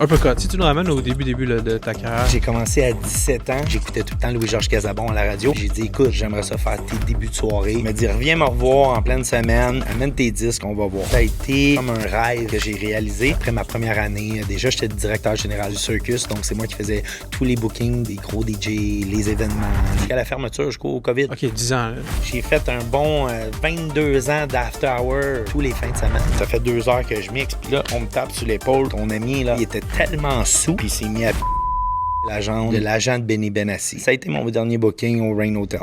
Uppercut, si tu nous ramènes au début là, de ta carrière. J'ai commencé à 17 ans. J'écoutais tout le temps Louis-Georges Casabon à la radio. J'ai dit, écoute, j'aimerais ça faire tes débuts de soirée. Il m'a dit, reviens me revoir en pleine semaine. Amène tes disques, on va voir. Ça a été comme un rêve que j'ai réalisé. Après ma première année, déjà, j'étais le directeur général du Circus. Donc, c'est moi qui faisais tous les bookings des gros DJ, les événements. Jusqu'à la fermeture, jusqu'au COVID. OK, 10 ans. Là. J'ai fait un bon 22 ans d'after hour tous les fins de semaine. Ça fait 2 heures que je mixe. Puis là, on me tape sur l'épaule. Ton ami, là, il était tellement sous, puis il s'est mis à l'agent de Benny Benassi. Ça a été mon dernier booking au Rain Hotel.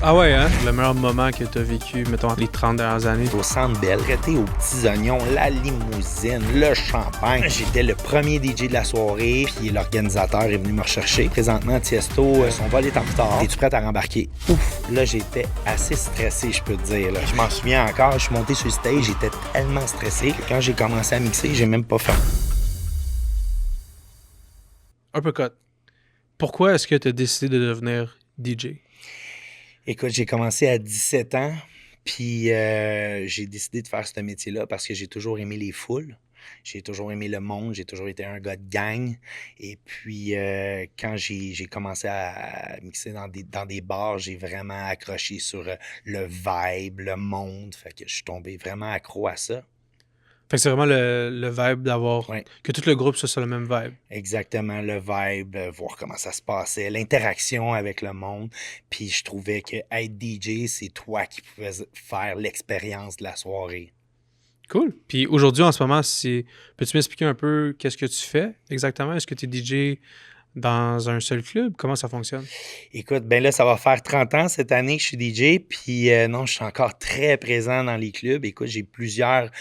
Ah ouais, hein? Le meilleur moment que tu as vécu, mettons, les 30 dernières années. Au Centre Bell, traité aux petits oignons, la limousine, le champagne. J'étais le premier DJ de la soirée, puis l'organisateur est venu me rechercher. Présentement, Tiesto, son vol est en retard. Es-tu prête à rembarquer? Ouf! Là, j'étais assez stressé, je peux te dire. Là. Je m'en souviens encore, je suis monté sur le stage, j'étais tellement stressé que quand j'ai commencé à mixer, j'ai même pas fait. Uppercut. Pourquoi est-ce que tu as décidé de devenir DJ? Écoute, j'ai commencé à 17 ans, puis j'ai décidé de faire ce métier-là parce que j'ai toujours aimé les foules. J'ai toujours aimé le monde, j'ai toujours été un gars de gang. Et puis, quand j'ai commencé à mixer dans des bars, j'ai vraiment accroché sur le vibe, le monde. Fait que je suis tombé vraiment accro à ça. Fait que c'est vraiment le vibe d'avoir... Ouais. Que tout le groupe soit sur le même vibe. Exactement, le vibe, voir comment ça se passait, l'interaction avec le monde. Puis je trouvais que être DJ, c'est toi qui pouvais faire l'expérience de la soirée. Cool. Puis aujourd'hui, en ce moment, peux-tu m'expliquer un peu qu'est-ce que tu fais exactement? Est-ce que tu es DJ dans un seul club? Comment ça fonctionne? Écoute, ben là, ça va faire 30 ans cette année que je suis DJ, puis non, je suis encore très présent dans les clubs. Écoute, j'ai plusieurs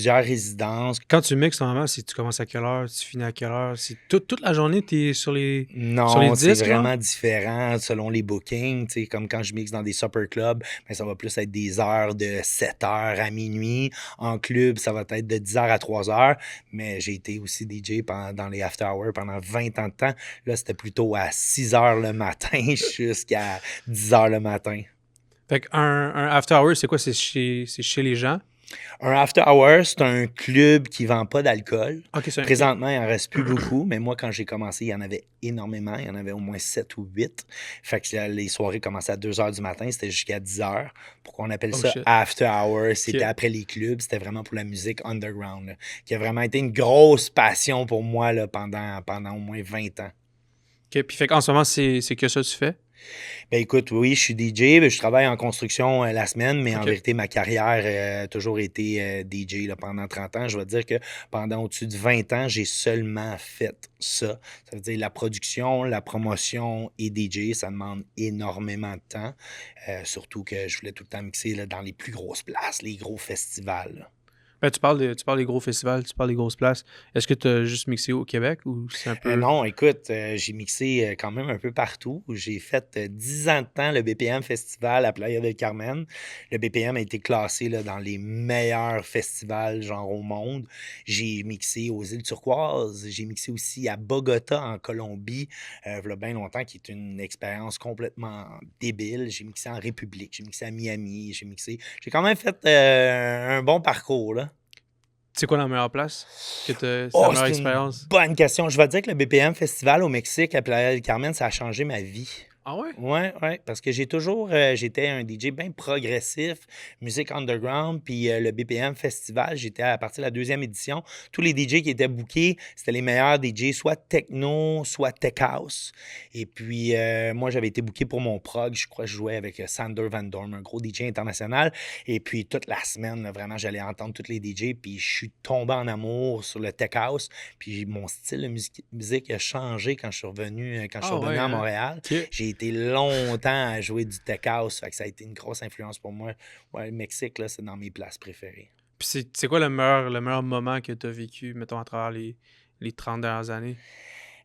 résidences. Quand tu mixes, normalement, si tu commences à quelle heure, tu finis à quelle heure? C'est toute la journée, tu es sur les Non, c'est disques? vraiment différent selon les bookings. Tu sais, comme quand je mixe dans des supper clubs, ben, ça va plus être des heures de 7 heures à minuit. En club, ça va être de 10 heures à 3 heures. Mais j'ai été aussi DJ dans les after hours pendant 20 ans de temps. Là, c'était plutôt à 6 heures le matin jusqu'à 10 heures le matin. Fait qu'un after hour, c'est quoi? C'est chez les gens? Un after hour, c'est un club qui vend pas d'alcool. OK, c'est Présentement, il en reste plus beaucoup, mais moi, quand j'ai commencé, il y en avait énormément. Il y en avait au moins 7 ou 8. Fait que les soirées commençaient à 2 heures du matin, c'était jusqu'à 10 heures. Pourquoi on appelle ça shit. after hour? C'était après les clubs, c'était vraiment pour la musique underground, là, qui a vraiment été une grosse passion pour moi là, pendant au moins 20 ans. OK, puis fait qu'en ce moment, c'est que ça que tu fais? Ben écoute, oui, je suis DJ, je travaille en construction la semaine, mais en OK. vérité, ma carrière a toujours été DJ là, pendant 30 ans. Je vais te dire que pendant au-dessus de 20 ans, j'ai seulement fait ça. Ça veut dire la production, la promotion et DJ, ça demande énormément de temps. Surtout que je voulais tout le temps mixer là, dans les plus grosses places, les gros festivals. Là. Ben, tu parles des gros festivals, tu parles des grosses places. Est-ce que tu as juste mixé au Québec ou c'est un peu... Non, écoute, j'ai mixé quand même un peu partout. J'ai fait 10 ans de temps le BPM Festival à Playa del Carmen. Le BPM a été classé là, dans les meilleurs festivals genre au monde. J'ai mixé aux îles Turquoises. J'ai mixé aussi à Bogota en Colombie, il y a bien longtemps, qui est une expérience complètement débile. J'ai mixé en République, j'ai mixé à Miami, j'ai quand même fait un bon parcours, là. C'est quoi la meilleure place? C'est la meilleure C'est expérience? une bonne question. Je vais te dire que le BPM Festival au Mexique à Playa del Carmen, ça a changé ma vie. Ah ouais? Ouais, parce que j'étais un DJ bien progressif, musique underground, puis le BPM Festival, j'étais à partir de la 2e édition. Tous les DJ qui étaient bookés, c'était les meilleurs DJ, soit techno, soit tech house. Et puis, moi, j'avais été booké pour mon prog. Je crois que je jouais avec Sander Van Dorn, un gros DJ international. Et puis, toute la semaine, là, vraiment, j'allais entendre tous les DJ, puis je suis tombé en amour sur le tech house. Puis, mon style de musique a changé quand je suis revenu, à Montréal. Okay. J'ai été longtemps à jouer du tech house, fait que ça a été une grosse influence pour moi. Ouais, le Mexique, là, c'est dans mes places préférées. Puis c'est quoi le meilleur moment que tu as vécu, mettons, à travers les 30 dernières années?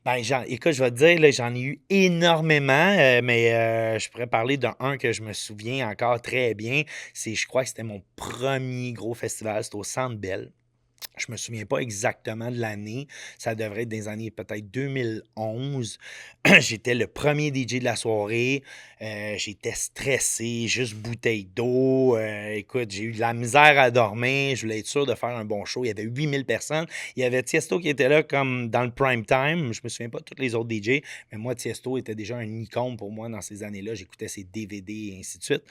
Ben, écoute, je vais te dire, là, j'en ai eu énormément, mais je pourrais parler d'un que je me souviens encore très bien. Je crois que c'était mon premier gros festival, c'était au Centre Bell. Je me souviens pas exactement de l'année. Ça devrait être des années peut-être 2011. J'étais le premier DJ de la soirée. J'étais stressé, juste bouteille d'eau. Écoute, j'ai eu de la misère à dormir. Je voulais être sûr de faire un bon show. Il y avait 8000 personnes. Il y avait Tiesto qui était là comme dans le prime time. Je me souviens pas de tous les autres DJ, mais moi, Tiesto était déjà un icône pour moi dans ces années-là. J'écoutais ses DVD et ainsi de suite.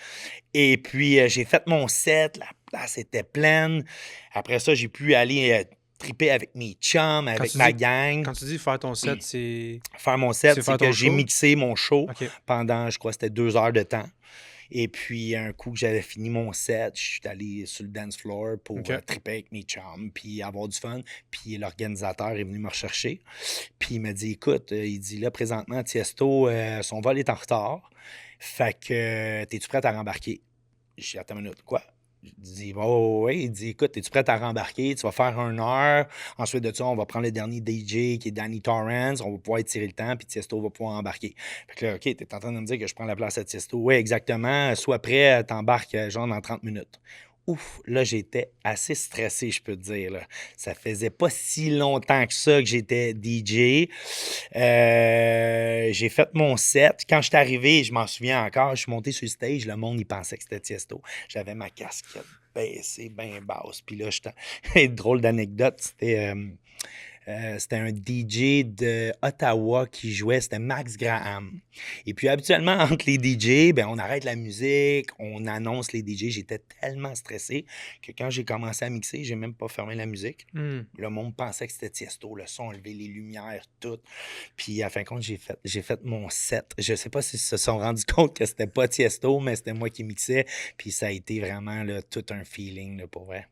Et puis, j'ai fait mon set. La place était pleine. Après ça, j'ai pu aller triper avec mes chums, Quand avec tu ma dis, gang. quand tu dis faire ton set, c'est Faire mon set, c'est faire que ton j'ai show? mixé mon show OK. pendant, je crois, c'était 2 heures de temps. Et puis, un coup que j'avais fini mon set, je suis allé sur le dance floor pour OK. triper avec mes chums, puis avoir du fun. Puis l'organisateur est venu me rechercher. Puis il m'a dit, écoute, il dit, là, présentement, Tiesto, son vol est en retard. Fait que, t'es-tu prête à rembarquer? J'ai dit, attends une minute, quoi? Je dis, oh, oui. Il dit, écoute, es-tu prête à rembarquer? Tu vas faire 1 heure. Ensuite de ça, on va prendre le dernier DJ qui est Danny Torrance. On va pouvoir étirer le temps, puis Tiesto va pouvoir embarquer. Fait que là, OK, t'es en train de me dire que je prends la place à Tiesto. Oui, exactement. Sois prêt, t'embarques genre dans 30 minutes. Ouf, là, j'étais assez stressé, je peux te dire. Là. Ça faisait pas si longtemps que ça que j'étais DJ. J'ai fait mon set. Quand je suis arrivé, je m'en souviens encore, je suis monté sur le stage, le monde, il pensait que c'était Tiesto. J'avais ma casquette baissée, bien basse. Puis là, drôle d'anecdote, c'était un DJ de Ottawa qui jouait, c'était Max Graham. Et puis habituellement, entre les DJ, ben, on arrête la musique, on annonce les DJ. J'étais tellement stressé que quand j'ai commencé à mixer, j'ai même pas fermé la musique. Hmm. Le monde pensait que c'était Tiesto, le son levé, les lumières, tout. Puis à fin de compte, j'ai fait mon set. Je sais pas s'ils se sont rendus compte que c'était pas Tiesto, mais c'était moi qui mixais. Puis ça a été vraiment là, tout un feeling là, pour vrai.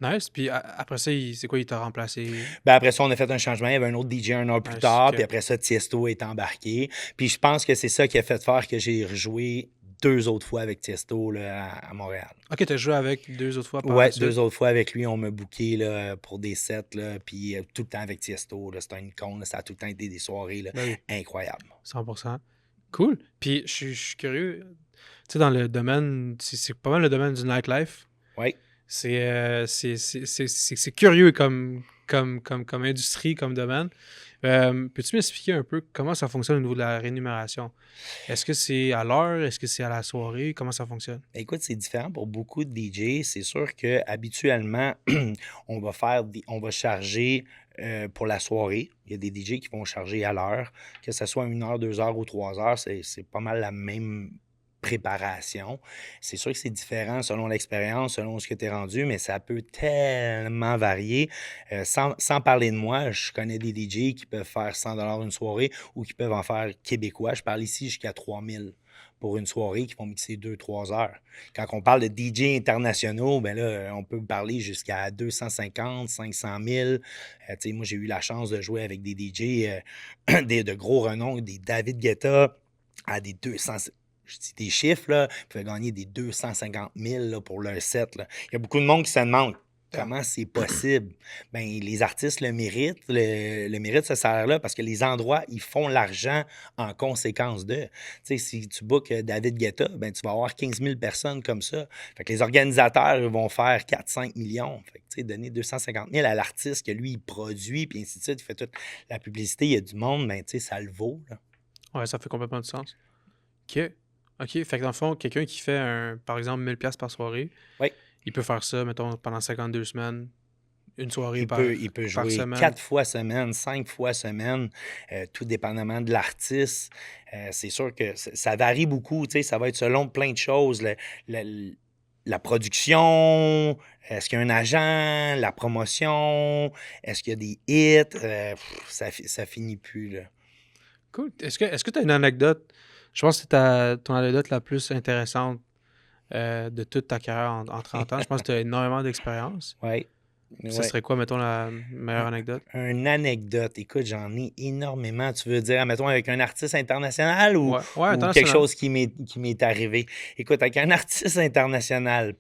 Nice. Puis après ça, c'est quoi, il t'a remplacé? Ben après ça, on a fait un changement. Il y avait un autre DJ 1 heure plus Nice, tard. OK. Puis après ça, Tiesto est embarqué. Puis je pense que c'est ça qui a fait faire que j'ai rejoué 2 autres fois avec Tiesto là, à Montréal. OK, t'as joué avec 2 autres fois par la Ouais, suite? 2 autres fois avec lui, on m'a booké là, pour des sets. Là, puis tout le temps avec Tiesto. Là, c'était une icône. Là, ça a tout le temps été des soirées là, Ben oui, incroyables. 100%. Cool. Puis je suis curieux. Tu sais, dans le domaine, c'est pas mal le domaine du nightlife. Oui. C'est curieux comme industrie, comme domaine. Peux-tu m'expliquer un peu comment ça fonctionne au niveau de la rémunération? Est-ce que c'est à l'heure? Est-ce que c'est à la soirée? Comment ça fonctionne? Écoute, c'est différent pour beaucoup de DJ. C'est sûr que habituellement, on va charger pour la soirée. Il y a des DJ qui vont charger à l'heure, que ce soit 1 heure, 2 heures ou 3 heures, c'est pas mal la même préparation. C'est sûr que c'est différent selon l'expérience, selon ce que tu es rendu, mais ça peut tellement varier. Sans parler de moi, je connais des DJ qui peuvent faire 100 $ une soirée ou qui peuvent en faire québécois. Je parle ici jusqu'à 3000 pour une soirée qui vont mixer 2-3 heures. Quand on parle de DJ internationaux, ben là, on peut parler jusqu'à 250, 500 000. Tu sais, moi, j'ai eu la chance de jouer avec des DJ de gros renom, des David Guetta à des 200. Je dis des chiffres, là, ils pouvaient gagner des 250 000 là, pour leur set. Là. Il y a beaucoup de monde qui se demande comment c'est possible. Ben, les artistes le méritent, le méritent ce salaire-là parce que les endroits, ils font l'argent en conséquence d'eux. Tu sais, si tu bookes David Guetta, ben, tu vas avoir 15 000 personnes comme ça. Fait que les organisateurs ils vont faire 4-5 millions. Fait que, tu sais, donner 250 000 à l'artiste que lui, il produit, puis ainsi de suite, il fait toute la publicité, il y a du monde, ben, tu sais, ça le vaut. Là. Ouais, ça fait complètement du sens. OK. OK. Fait que dans le fond, quelqu'un qui fait, par exemple, 1000$ par soirée, Oui. il peut faire ça, mettons, pendant 52 semaines, une soirée Il par peut jouer semaine. 4 fois semaine, 5 fois semaine, tout dépendamment de l'artiste. C'est sûr que ça varie beaucoup, tu sais, ça va être selon plein de choses. La production, est-ce qu'il y a un agent, la promotion, est-ce qu'il y a des hits, ça finit plus, là. Cool. Est-ce que tu as une anecdote? Je pense que c'est ton anecdote la plus intéressante de toute ta carrière en 30 ans. Je pense que tu as énormément d'expérience. Oui. Ce serait quoi, mettons, la meilleure anecdote? Une anecdote, écoute, j'en ai énormément. Tu veux dire, mettons, avec un artiste international Ouais, ou quelque international. chose qui m'est arrivé? Écoute, avec un artiste international,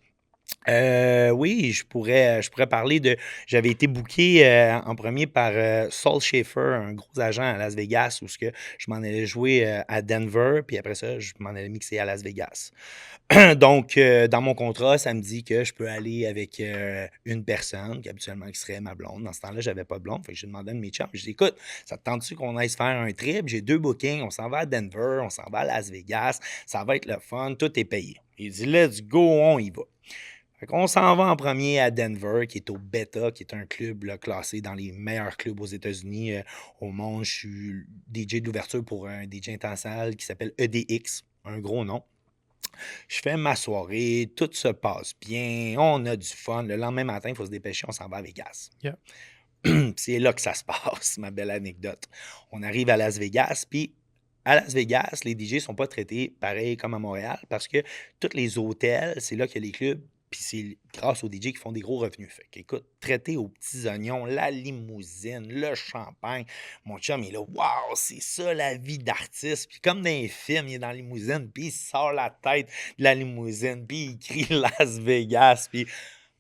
Oui, je pourrais parler de. J'avais été booké en premier par Saul Schaefer, un gros agent à Las Vegas, où ce que je m'en allais jouer à Denver, puis après ça, je m'en allais mixer à Las Vegas. Donc, dans mon contrat, ça me dit que je peux aller avec une personne, qui habituellement qui serait ma blonde. Dans ce temps-là, j'avais pas de blonde. Fait que j'ai demandé à un de mes chums. J'ai dit, écoute, ça te tente-tu qu'on aille se faire un trip? J'ai 2 bookings. On s'en va à Denver, on s'en va à Las Vegas. Ça va être le fun. Tout est payé. Il dit, let's go, on y va. Fait qu'on s'en va en premier à Denver, qui est au Beta, qui est un club là, classé dans les meilleurs clubs aux États-Unis, au monde. Je suis DJ d'ouverture pour un DJ international qui s'appelle EDX, un gros nom. Je fais ma soirée, tout se passe bien, on a du fun. Le lendemain matin, il faut se dépêcher, on s'en va à Vegas. Yeah. C'est là que ça se passe, ma belle anecdote. On arrive à Las Vegas, puis à Las Vegas, les DJ ne sont pas traités pareil comme à Montréal parce que tous les hôtels, c'est là que les clubs, puis c'est grâce aux DJ qui font des gros revenus. Fait qu'écoute, traité aux petits oignons, la limousine, le champagne. Mon chum, il est là, waouh, c'est ça la vie d'artiste. Puis comme dans les films, il est dans la limousine, puis il sort la tête de la limousine, puis il crie Las Vegas, puis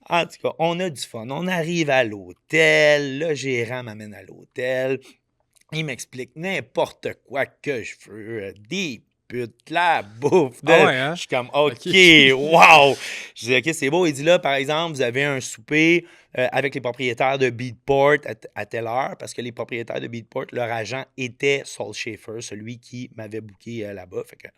en tout cas, on a du fun. On arrive à l'hôtel, le gérant m'amène à l'hôtel. Il m'explique n'importe quoi que je veux, des putes, la bouffe. Ah ouais, hein? Je suis comme, Ok. OK, wow! Je dis, OK, c'est beau. Il dit là, par exemple, vous avez un souper avec les propriétaires de Beatport à telle heure, parce que les propriétaires de Beatport, leur agent était Saul Schaefer, celui qui m'avait booké là-bas. Fait que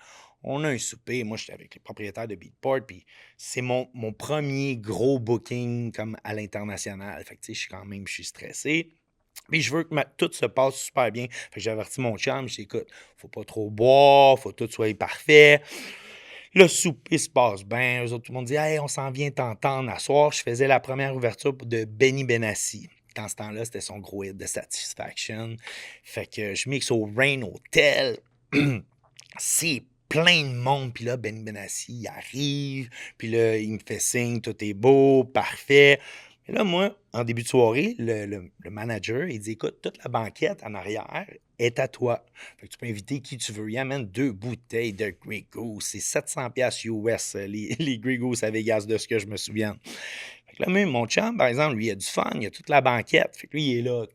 on a un souper. Moi, j'étais avec les propriétaires de Beatport, puis c'est mon premier gros booking comme à l'international. Fait que, tu sais, je suis stressé. Puis je veux que tout se passe super bien. Fait que j'ai averti mon chum, je dis, écoute, faut pas trop boire, faut que tout soit parfait. Le souper se passe bien. Eux autres, tout le monde dit, hey, on s'en vient t'entendre à soir. Je faisais la première ouverture de Benny Benassi. Dans ce temps-là, c'était son gros hit de Satisfaction. Fait que je mixe au Rain Hotel. C'est plein de monde. Puis là, Benny Benassi, il arrive. Puis là, il me fait signe, tout est beau, parfait. Et là, moi, en début de soirée, le manager, il dit, écoute, toute la banquette en arrière est à toi. Fait que tu peux inviter qui tu veux. Il amène 2 bouteilles de Grey Goose. C'est 700$ US, les Grey Goose à Vegas, de ce que je me souviens. Fait que là, même mon chum, par exemple, lui, il a du fun, il a toute la banquette. Fait que lui, il est là.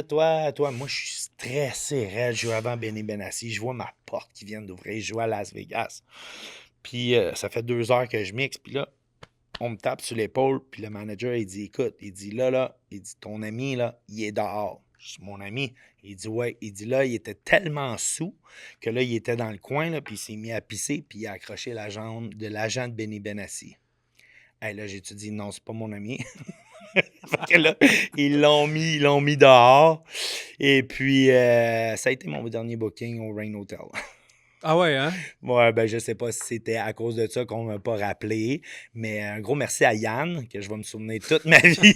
Toi. Moi, je suis stressé, raide. Je joue avant Benny Benassi. Je vois ma porte qui vient d'ouvrir. Je joue à Las Vegas. Puis ça fait 2 heures que je mixe. Puis là, on me tape sur l'épaule, puis le manager, il dit, écoute, il dit, là, il dit, ton ami, là, il est dehors. Je dis, mon ami, il dit, ouais, il dit, là, il était tellement sous que là, il était dans le coin, là, puis il s'est mis à pisser, puis il a accroché la jambe de l'agent de Benny Benassi. Hey, là, j'ai dit, non, c'est pas mon ami. Fait que là, ils l'ont mis dehors. Et puis, ça a été mon dernier booking au Rain Hotel. Ah ouais, hein? Ouais, ben je sais pas si c'était à cause de ça qu'on m'a pas rappelé, mais un gros merci à Yann, que je vais me souvenir toute ma vie,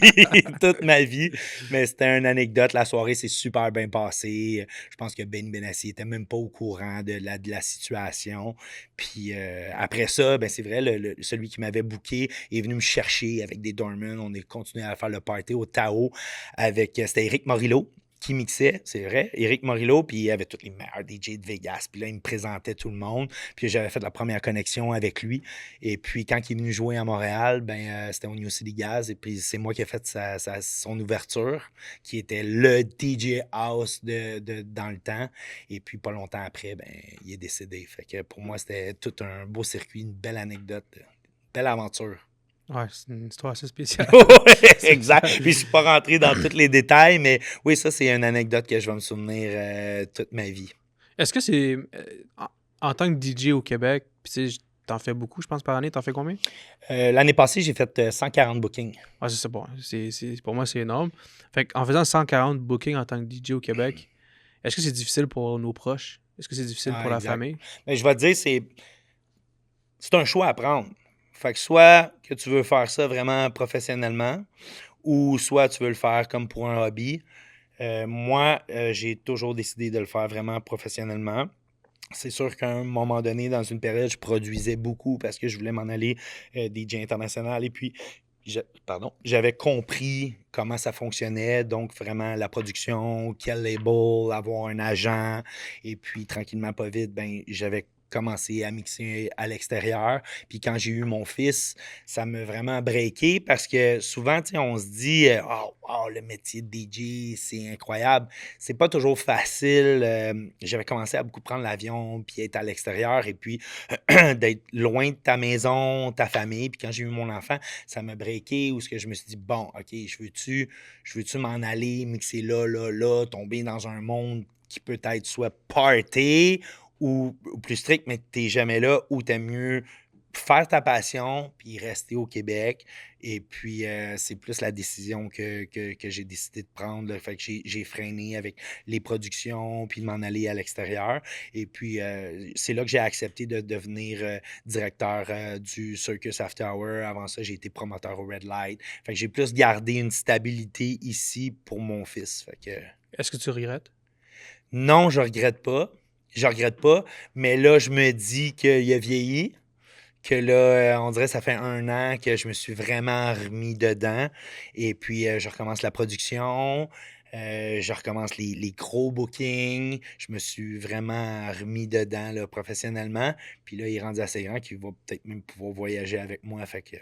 toute ma vie. Mais c'était une anecdote, la soirée s'est super bien passée. Je pense que Ben Benassi était même pas au courant de la situation. Puis après ça, ben c'est vrai, celui qui m'avait booké est venu me chercher avec des Dorman. On est continué à faire le party au Tao avec, c'était Éric Morillo qui mixait, c'est vrai, Éric Morillo, puis il y avait tous les meilleurs DJ de Vegas. Puis là, il me présentait tout le monde. Puis j'avais fait la première connexion avec lui. Et puis quand il est venu jouer à Montréal, ben c'était au New City Gas. Et puis c'est moi qui ai fait son ouverture, qui était le DJ House dans le temps. Et puis pas longtemps après, ben il est décédé. Fait que pour moi, c'était tout un beau circuit, une belle anecdote, une belle aventure. Ouais, c'est une histoire assez spéciale. Exact. Puis je suis pas rentré dans tous les détails, mais oui, ça, c'est une anecdote que je vais me souvenir toute ma vie. Est-ce que c'est. En tant que DJ au Québec, puis tu sais, t'en fais beaucoup, je pense, par année, t'en fais combien? L'année passée, j'ai fait 140 bookings. Ouais, c'est ça, bon. Pour moi, c'est énorme. Fait qu'en faisant 140 bookings en tant que DJ au Québec, est-ce que c'est difficile pour nos proches? Est-ce que c'est difficile pour la Exact. famille? Mais je vais te dire, c'est un choix à prendre. Fait que soit que tu veux faire ça vraiment professionnellement, ou soit tu veux le faire comme pour un hobby. Moi, j'ai toujours décidé de le faire vraiment professionnellement. C'est sûr qu'à un moment donné, dans une période, je produisais beaucoup parce que je voulais m'en aller DJ international. Et puis, j'avais compris comment ça fonctionnait. Donc, vraiment, la production, quel label, avoir un agent. Et puis, tranquillement, pas vite, ben, j'avais commencé à mixer à l'extérieur. Puis quand j'ai eu mon fils, ça m'a vraiment breaké parce que souvent, tu sais, on se dit oh, wow, le métier de DJ, c'est incroyable. C'est pas toujours facile. J'avais commencé à beaucoup prendre l'avion, puis être à l'extérieur, et puis d'être loin de ta maison, ta famille. Puis quand j'ai eu mon enfant, ça m'a breaké où ce que je me suis dit, bon, OK, je veux-tu m'en aller, mixer là, là, là, tomber dans un monde qui peut être soit party ou plus strict, mais tu n'es jamais là, ou tu aimes mieux faire ta passion puis rester au Québec. Et puis, c'est plus la décision que j'ai décidé de prendre, là. Fait que j'ai freiné avec les productions puis de m'en aller à l'extérieur. Et puis, c'est là que j'ai accepté de devenir directeur du Circus After Hour. Avant ça, j'ai été promoteur au Red Light. Fait que j'ai plus gardé une stabilité ici pour mon fils. Fait que Est-ce que tu regrettes? non, je regrette pas. Je regrette pas. Mais là, je me dis qu'il a vieilli. Que là, on dirait que ça fait 1 an que je me suis vraiment remis dedans. Et puis, je recommence la production, je recommence les gros bookings. Je me suis vraiment remis dedans là, professionnellement. Puis là, il est rendu assez grand qu'il va peut-être même pouvoir voyager avec moi. Fait que,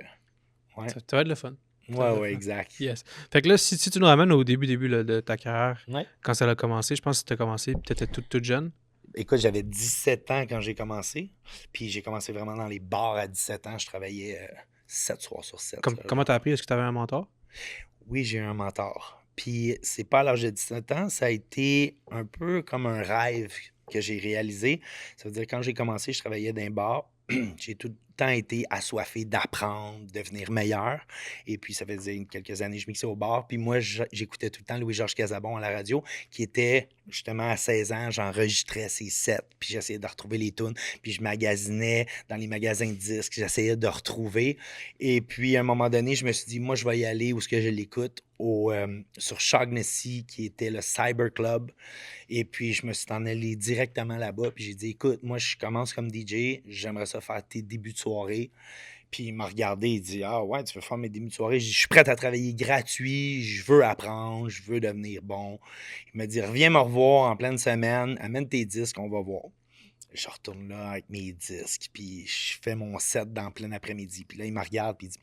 ouais, Ça va être le fun. Ça va ouais, être le ouais, fun. exact. Yes. Fait que là, si tu nous ramènes au début là, de ta carrière, Ouais. quand ça a commencé, je pense que tu as commencé, puis tu étais toute jeune. Écoute, j'avais 17 ans quand j'ai commencé. Puis j'ai commencé vraiment dans les bars à 17 ans. Je travaillais 7 soirs sur 7. Comment tu as appris? Est-ce que tu avais un mentor? Oui, j'ai eu un mentor. Puis c'est pas à l'âge de 17 ans, ça a été un peu comme un rêve que j'ai réalisé. Ça veut dire quand j'ai commencé, je travaillais dans un bar. J'ai tout le temps été assoiffé d'apprendre, de devenir meilleur. Et puis ça faisait quelques années que je mixais au bar. Puis moi, j'écoutais tout le temps Louis-Georges Casabon à la radio, qui était justement à 16 ans, j'enregistrais ses sets, puis j'essayais de retrouver les tunes, puis je magasinais dans les magasins de disques, j'essayais de retrouver. Et puis, à un moment donné, je me suis dit, moi, je vais y aller où ce que je l'écoute, sur Shaughnessy, qui était le Cyber Club. Et puis, je me suis en allé directement là-bas, puis j'ai dit, écoute, moi, je commence comme DJ, j'aimerais ça faire tes débuts de soirée. Puis il m'a regardé, il dit, ah ouais, tu veux faire mes débuts de soirée? J'ai dit, je suis prêt à travailler gratuit, je veux apprendre, je veux devenir bon. Il m'a dit, reviens me revoir en pleine semaine, amène tes disques, on va voir. Je retourne là avec mes disques, puis je fais mon set dans plein après-midi. Puis là, il me regarde, puis il dit,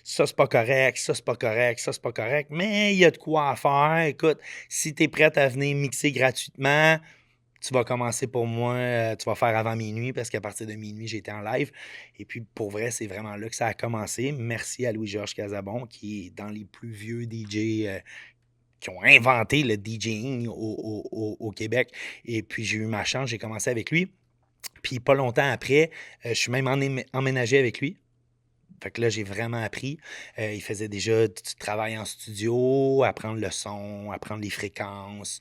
ça, c'est pas correct, ça, c'est pas correct, ça, c'est pas correct, mais il y a de quoi à faire. Écoute, si tu es prête à venir mixer gratuitement, tu vas commencer pour moi, tu vas faire avant minuit, parce qu'à partir de minuit, j'étais en live. Et puis, pour vrai, c'est vraiment là que ça a commencé. Merci à Louis-Georges Casabon, qui est dans les plus vieux DJ qui ont inventé le DJing au Québec. Et puis, j'ai eu ma chance, j'ai commencé avec lui. Puis pas longtemps après, je suis même emménagé avec lui. Fait que là, j'ai vraiment appris. Il faisait déjà du travail en studio, apprendre le son, apprendre les fréquences.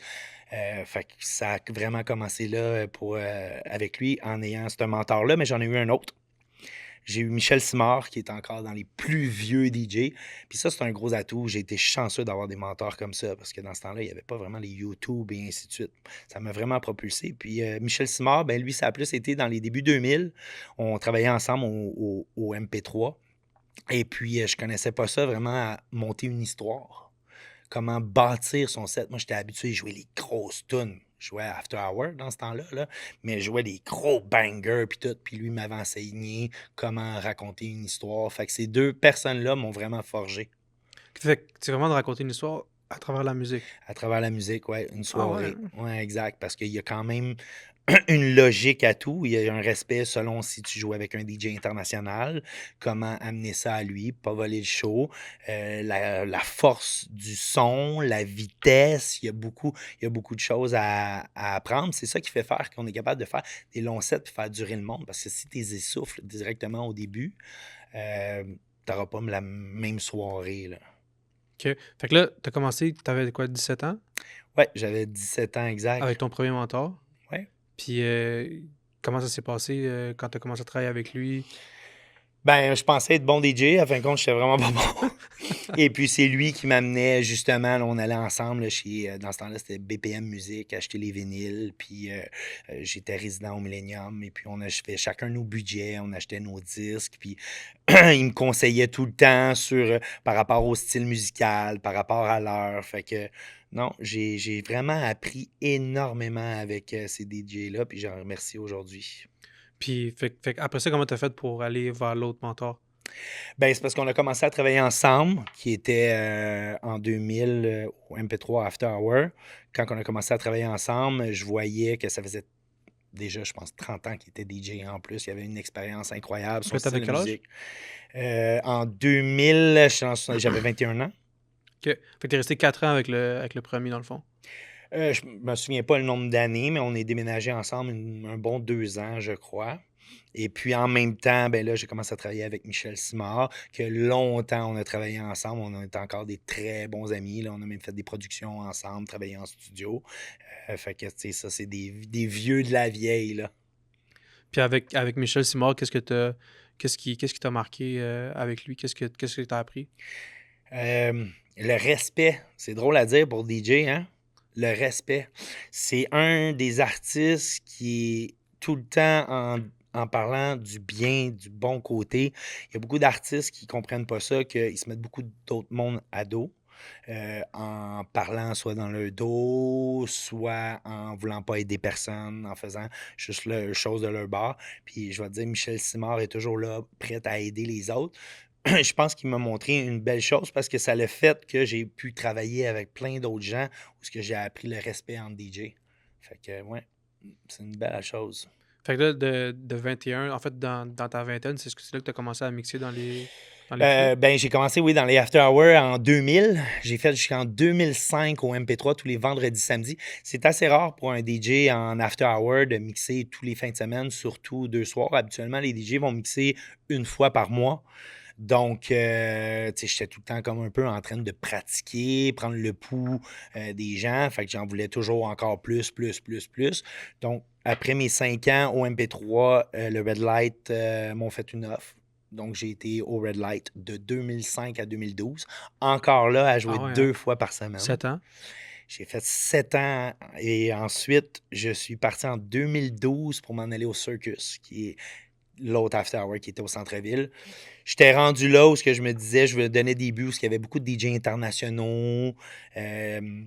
Fait que ça a vraiment commencé là avec lui en ayant ce mentor-là, mais j'en ai eu un autre. J'ai eu Michel Simard, qui est encore dans les plus vieux DJ. Puis ça, c'est un gros atout. J'ai été chanceux d'avoir des mentors comme ça, parce que dans ce temps-là, il n'y avait pas vraiment les YouTube et ainsi de suite. Ça m'a vraiment propulsé. Puis Michel Simard, ben lui, ça a plus été dans les débuts 2000. On travaillait ensemble au MP3. Et puis, je connaissais pas ça vraiment, à monter une histoire. Comment bâtir son set. Moi, j'étais habitué à jouer les grosses tunes. Je jouais à After Hour dans ce temps-là, là, mais je jouais des gros bangers puis tout. Puis lui m'avait enseigné comment raconter une histoire. Fait que ces deux personnes-là m'ont vraiment forgé Fait que c'est vraiment de raconter une histoire à travers la musique. à travers la musique, ouais, une Ah ouais. soirée. Ouais, exact. Parce qu'il y a quand même une logique à tout. Il y a un respect selon si tu joues avec un DJ international, comment amener ça à lui, pas voler le show, la force du son, la vitesse. Il y a beaucoup de choses à apprendre. C'est ça qui fait faire qu'on est capable de faire des longs sets et faire durer le monde. Parce que si tu les essouffles directement au début, tu n'auras pas la même soirée, là. OK. Fait que là, tu as commencé, tu avais quoi, 17 ans, Ouais, j'avais 17 ans exact. avec ton premier mentor. Ouais. Puis comment ça s'est passé quand tu as commencé à travailler avec lui? Ben, je pensais être bon DJ, à fin de compte, j'étais vraiment pas bon. Et puis, c'est lui qui m'amenait, justement, là, on allait ensemble là, dans ce temps-là, c'était BPM Musique, acheter les vinyles, puis j'étais résident au Millennium, et puis on fait chacun nos budgets, on achetait nos disques, puis il me conseillait tout le temps par rapport au style musical, par rapport à l'heure, fait que non, j'ai vraiment appris énormément avec ces DJ-là, puis j'en remercie aujourd'hui. Puis, après ça, comment t'as fait pour aller vers l'autre mentor? Ben, c'est parce qu'on a commencé à travailler ensemble, qui était en 2000 au MP3 After Hour. Quand on a commencé à travailler ensemble, je voyais que ça faisait déjà, je pense, 30 ans qu'il était DJ en plus. Il avait une expérience incroyable, Puis son là, t'avais style de quel âge? musique. En 2000, j'avais 21 ans. OK. Fait que t'es resté 4 ans avec le premier, dans le fond. Je me souviens pas le nombre d'années, mais on est déménagé ensemble un bon 2 ans, je crois. Et puis en même temps, ben là, j'ai commencé à travailler avec Michel Simard, que longtemps on a travaillé ensemble. On est encore des très bons amis. Là. On a même fait des productions ensemble, travaillé en studio. Fait que, tu sais, ça, c'est des vieux de la vieille, là. Puis avec Michel Simard, qu'est-ce qui t'a marqué avec lui? Qu'est-ce que t'as appris? Le respect, c'est drôle à dire pour DJ, hein? Le respect. C'est un des artistes qui est tout le temps en parlant du bien, du bon côté. Il y a beaucoup d'artistes qui comprennent pas ça, qu'ils se mettent beaucoup d'autres mondes à dos, en parlant soit dans le dos, soit en voulant pas aider personne, en faisant juste le chose de leur bord. Puis je vais te dire, Michel Simard est toujours là, prêt à aider les autres. Je pense qu'il m'a montré une belle chose parce que ça a le fait que j'ai pu travailler avec plein d'autres gens où ce que j'ai appris le respect en DJ. Fait que, ouais, c'est une belle chose. Fait que là, de 21, en fait, dans ta vingtaine, c'est là que t'as commencé à mixer dans les clubs? Ben, j'ai commencé, oui, dans les After Hours en 2000. J'ai fait jusqu'en 2005 au MP3 tous les vendredis, samedis. C'est assez rare pour un DJ en After Hour de mixer tous les fins de semaine, surtout 2 soirs. Habituellement, les DJ vont mixer une fois par mois. Donc, tu sais, j'étais tout le temps comme un peu en train de pratiquer, prendre le pouls des gens. Fait que j'en voulais toujours encore plus, plus, plus, plus. Donc, après mes 5 ans au MP3, le Red Light m'ont fait une offre. Donc, j'ai été au Red Light de 2005 à 2012. Encore là, à jouer Ah ouais, hein? 2 fois par semaine. 7 ans? J'ai fait 7 ans et ensuite, je suis parti en 2012 pour m'en aller au Circus, qui est l'autre after hour qui était au centre-ville. J'étais rendu là où ce que je me disais, je me donnais des buts, où il y avait beaucoup de DJ internationaux. Euh,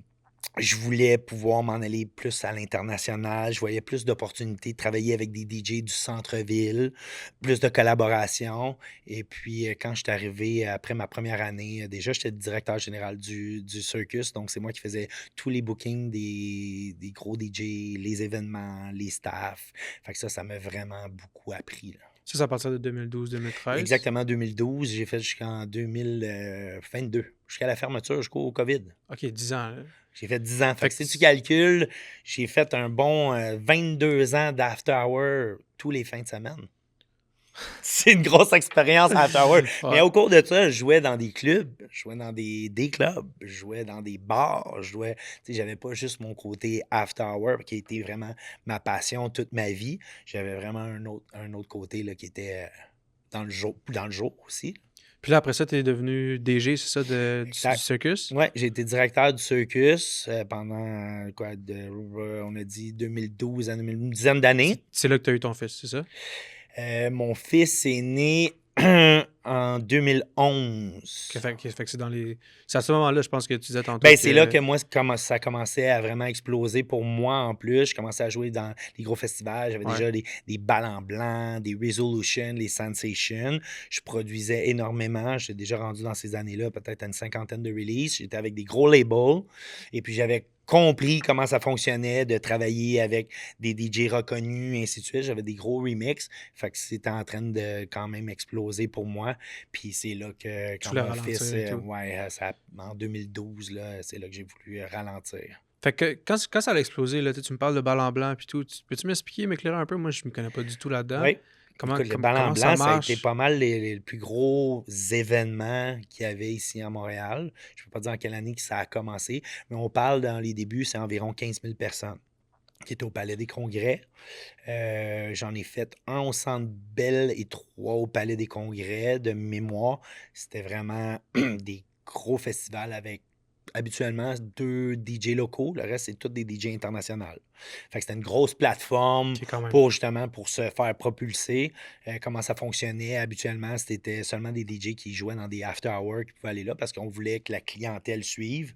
je voulais pouvoir m'en aller plus à l'international. Je voyais plus d'opportunités de travailler avec des DJ du centre-ville, plus de collaboration. Et puis, quand je suis arrivé après ma première année, déjà, j'étais le directeur général du Circus. Donc, c'est moi qui faisais tous les bookings des gros DJ, les événements, les staffs. Fait que ça m'a vraiment beaucoup appris, là. Ça, c'est à partir de 2012-2013. Exactement 2012, j'ai fait jusqu'en 2022, jusqu'à la fermeture, jusqu'au COVID. OK, 10 ans, là. J'ai fait 10 ans. Fait Fait que que si tu calcules, j'ai fait un bon 22 ans d'after hour tous les fins de semaine. C'est une grosse expérience after hour. Mais Ouais. au cours de ça, je jouais dans des clubs, je jouais dans des clubs, je jouais dans des bars, je jouais. Tu sais, j'avais pas juste mon côté after hour qui était vraiment ma passion toute ma vie. J'avais vraiment un autre côté là, qui était dans le jour aussi. Puis là, après ça, t'es devenu DG, c'est ça, du Exact. Circus? Ouais, j'ai été directeur du Circus pendant, on a dit 2012 à 2000, une dizaine d'années. C'est là que t'as eu ton fils, c'est ça? Mon fils est né en 2011. Fait que c'est à ce moment-là, je pense que tu disais tantôt Ben, c'est là que... que moi, ça commençait à vraiment exploser pour moi en plus. Je commençais à jouer dans les gros festivals. J'avais Ouais. déjà des balles en blanc, des Resolution, les Sensation. Je produisais énormément. J'étais déjà rendu dans ces années-là, peut-être à une 50aine de releases. J'étais avec des gros labels. Et puis, j'avais compris comment ça fonctionnait de travailler avec des DJ reconnus, et ainsi de suite. J'avais des gros remixes. Fait que c'était en train de quand même exploser pour moi. Puis c'est là que Tu quand voulais mon ralentir fils, et tout. en 2012, là, c'est là que j'ai voulu ralentir. Fait que quand ça a explosé, là, tu me parles de balle en blanc puis tout, peux-tu m'expliquer, m'éclairer un peu? Moi, je me connais pas du tout là-dedans. Oui. Écoute, le Ballon Comment ça Blanc, ça a été marche? pas mal les plus gros événements qu'il y avait ici à Montréal. Je ne peux pas dire en quelle année que ça a commencé, mais on parle dans les débuts, c'est environ 15 000 personnes qui étaient au Palais des Congrès. J'en ai fait un au Centre Bell et 3 au Palais des Congrès de mémoire. C'était vraiment des gros festivals avec habituellement 2 DJ locaux. Le reste, c'est tous des DJ internationaux. Fait que c'était une grosse plateforme Qui est quand même... pour justement pour se faire propulser. Comment ça fonctionnait habituellement, c'était seulement des DJ qui jouaient dans des after hours qui pouvaient aller là parce qu'on voulait que la clientèle suive.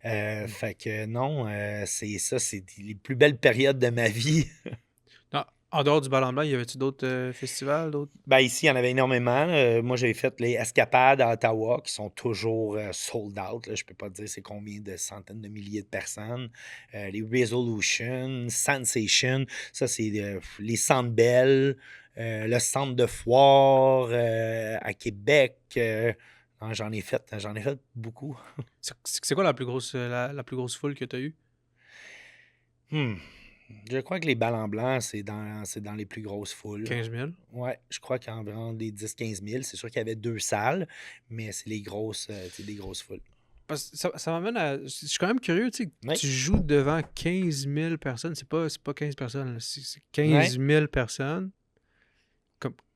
Fait que non, c'est ça, c'est les plus belles périodes de ma vie. Non, En dehors du Ballon Blanc, y avait-tu d'autres festivals, d'autres? Ben, ici, il y en avait énormément. Moi, j'avais fait les Escapades à Ottawa, qui sont toujours sold out. Là. Je peux pas te dire c'est combien de centaines de milliers de personnes. Les Resolution, Sensation, ça, c'est les Centres Bell, le centre de foire à Québec. Non, j'en ai fait beaucoup. C'est quoi la plus grosse, la plus grosse foule que tu as eue? Hmm. Je crois que les Ballons Blancs, c'est dans les plus grosses foules. 15 000? Ouais, je crois qu'il y a environ des 10-15 000. C'est sûr qu'il y avait 2 salles, mais c'est les grosses, c'est des grosses foules. Parce que ça m'amène à. Je suis quand même curieux, tu sais, Oui, tu joues devant 15 000 personnes. C'est pas 15 personnes, là, c'est ouais. 15 000 personnes.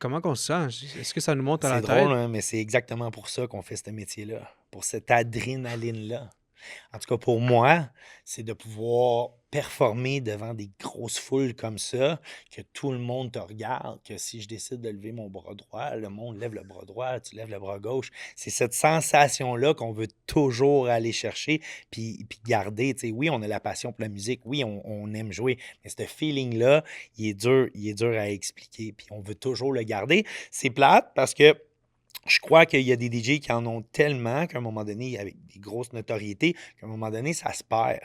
Comment qu'on se sent? Est-ce que ça nous monte à C'est la drôle, tête? hein, mais c'est exactement pour ça qu'on fait ce métier-là, pour cette adrénaline-là. En tout cas, pour moi, c'est de pouvoir performer devant des grosses foules comme ça, que tout le monde te regarde, que si je décide de lever mon bras droit, le monde lève le bras droit, tu lèves le bras gauche. C'est cette sensation-là qu'on veut toujours aller chercher puis garder. Tu sais, oui, on a la passion pour la musique, oui, on aime jouer, mais ce feeling-là, il est dur à expliquer, puis on veut toujours le garder. C'est plate parce que je crois qu'il y a des DJ qui en ont tellement qu'à un moment donné, avec des grosses notoriétés, qu'à un moment donné, ça se perd.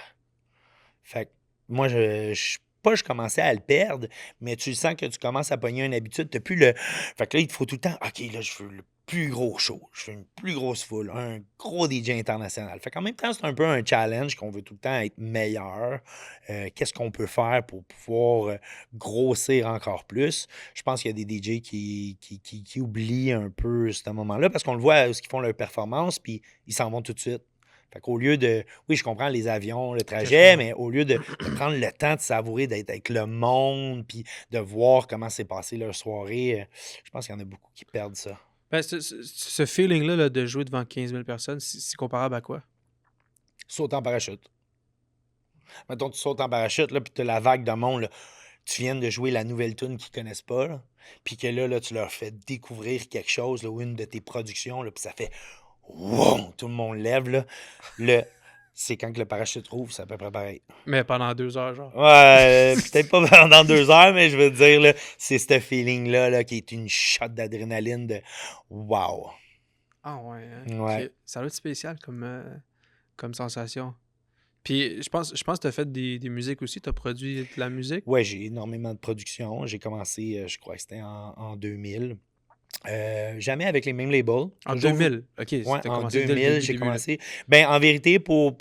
Fait que moi, je commençais à le perdre, mais tu sens que tu commences à pogner une habitude. T'as plus le. Fait que là, il te faut tout le temps. OK, là, je veux le plus gros show. Je veux une plus grosse foule, un gros DJ international. Fait qu'en même temps, c'est un peu un challenge qu'on veut tout le temps être meilleur. Qu'est-ce qu'on peut faire pour pouvoir grossir encore plus? Je pense qu'il y a des DJ qui oublient un peu ce moment-là parce qu'on le voit, ce qu'ils font leur performance, puis ils s'en vont tout de suite. Fait qu'au lieu de. Oui, je comprends les avions, le Ok, je trajet, comprends. mais au lieu de prendre le temps de savourer, d'être avec le monde, puis de voir comment s'est passé leur soirée, je pense qu'il y en a beaucoup qui perdent ça. Ben, ce feeling-là là, de jouer devant 15 000 personnes, c'est comparable à quoi? Saute en parachute. Mettons, tu sautes en parachute, là, puis tu as la vague de monde, là. Tu viens de jouer la nouvelle tune qu'ils connaissent pas, là, puis que là, tu leur fais découvrir quelque chose, là, ou une de tes productions, là, puis ça fait wow! Tout le monde lève, là. Le... C'est quand que le parachute rouvre, c'est à peu près pareil. Mais pendant 2 heures, genre. Ouais, peut-être pas pendant 2 heures, mais je veux dire, là, c'est ce feeling-là là, qui est une shot d'adrénaline de wow. Ah ouais, hein? Ouais. Ok. Ça doit être spécial comme sensation. Puis je pense que tu as fait des musiques aussi, tu as produit de la musique. Ouais, j'ai énormément de production. J'ai commencé, je crois que c'était en 2000. Jamais avec les mêmes labels. En Toujours. 2000. Ok, tu Ouais, as en commencé dès le 2000, début, j'ai début, là. commencé. Ben, en vérité, pour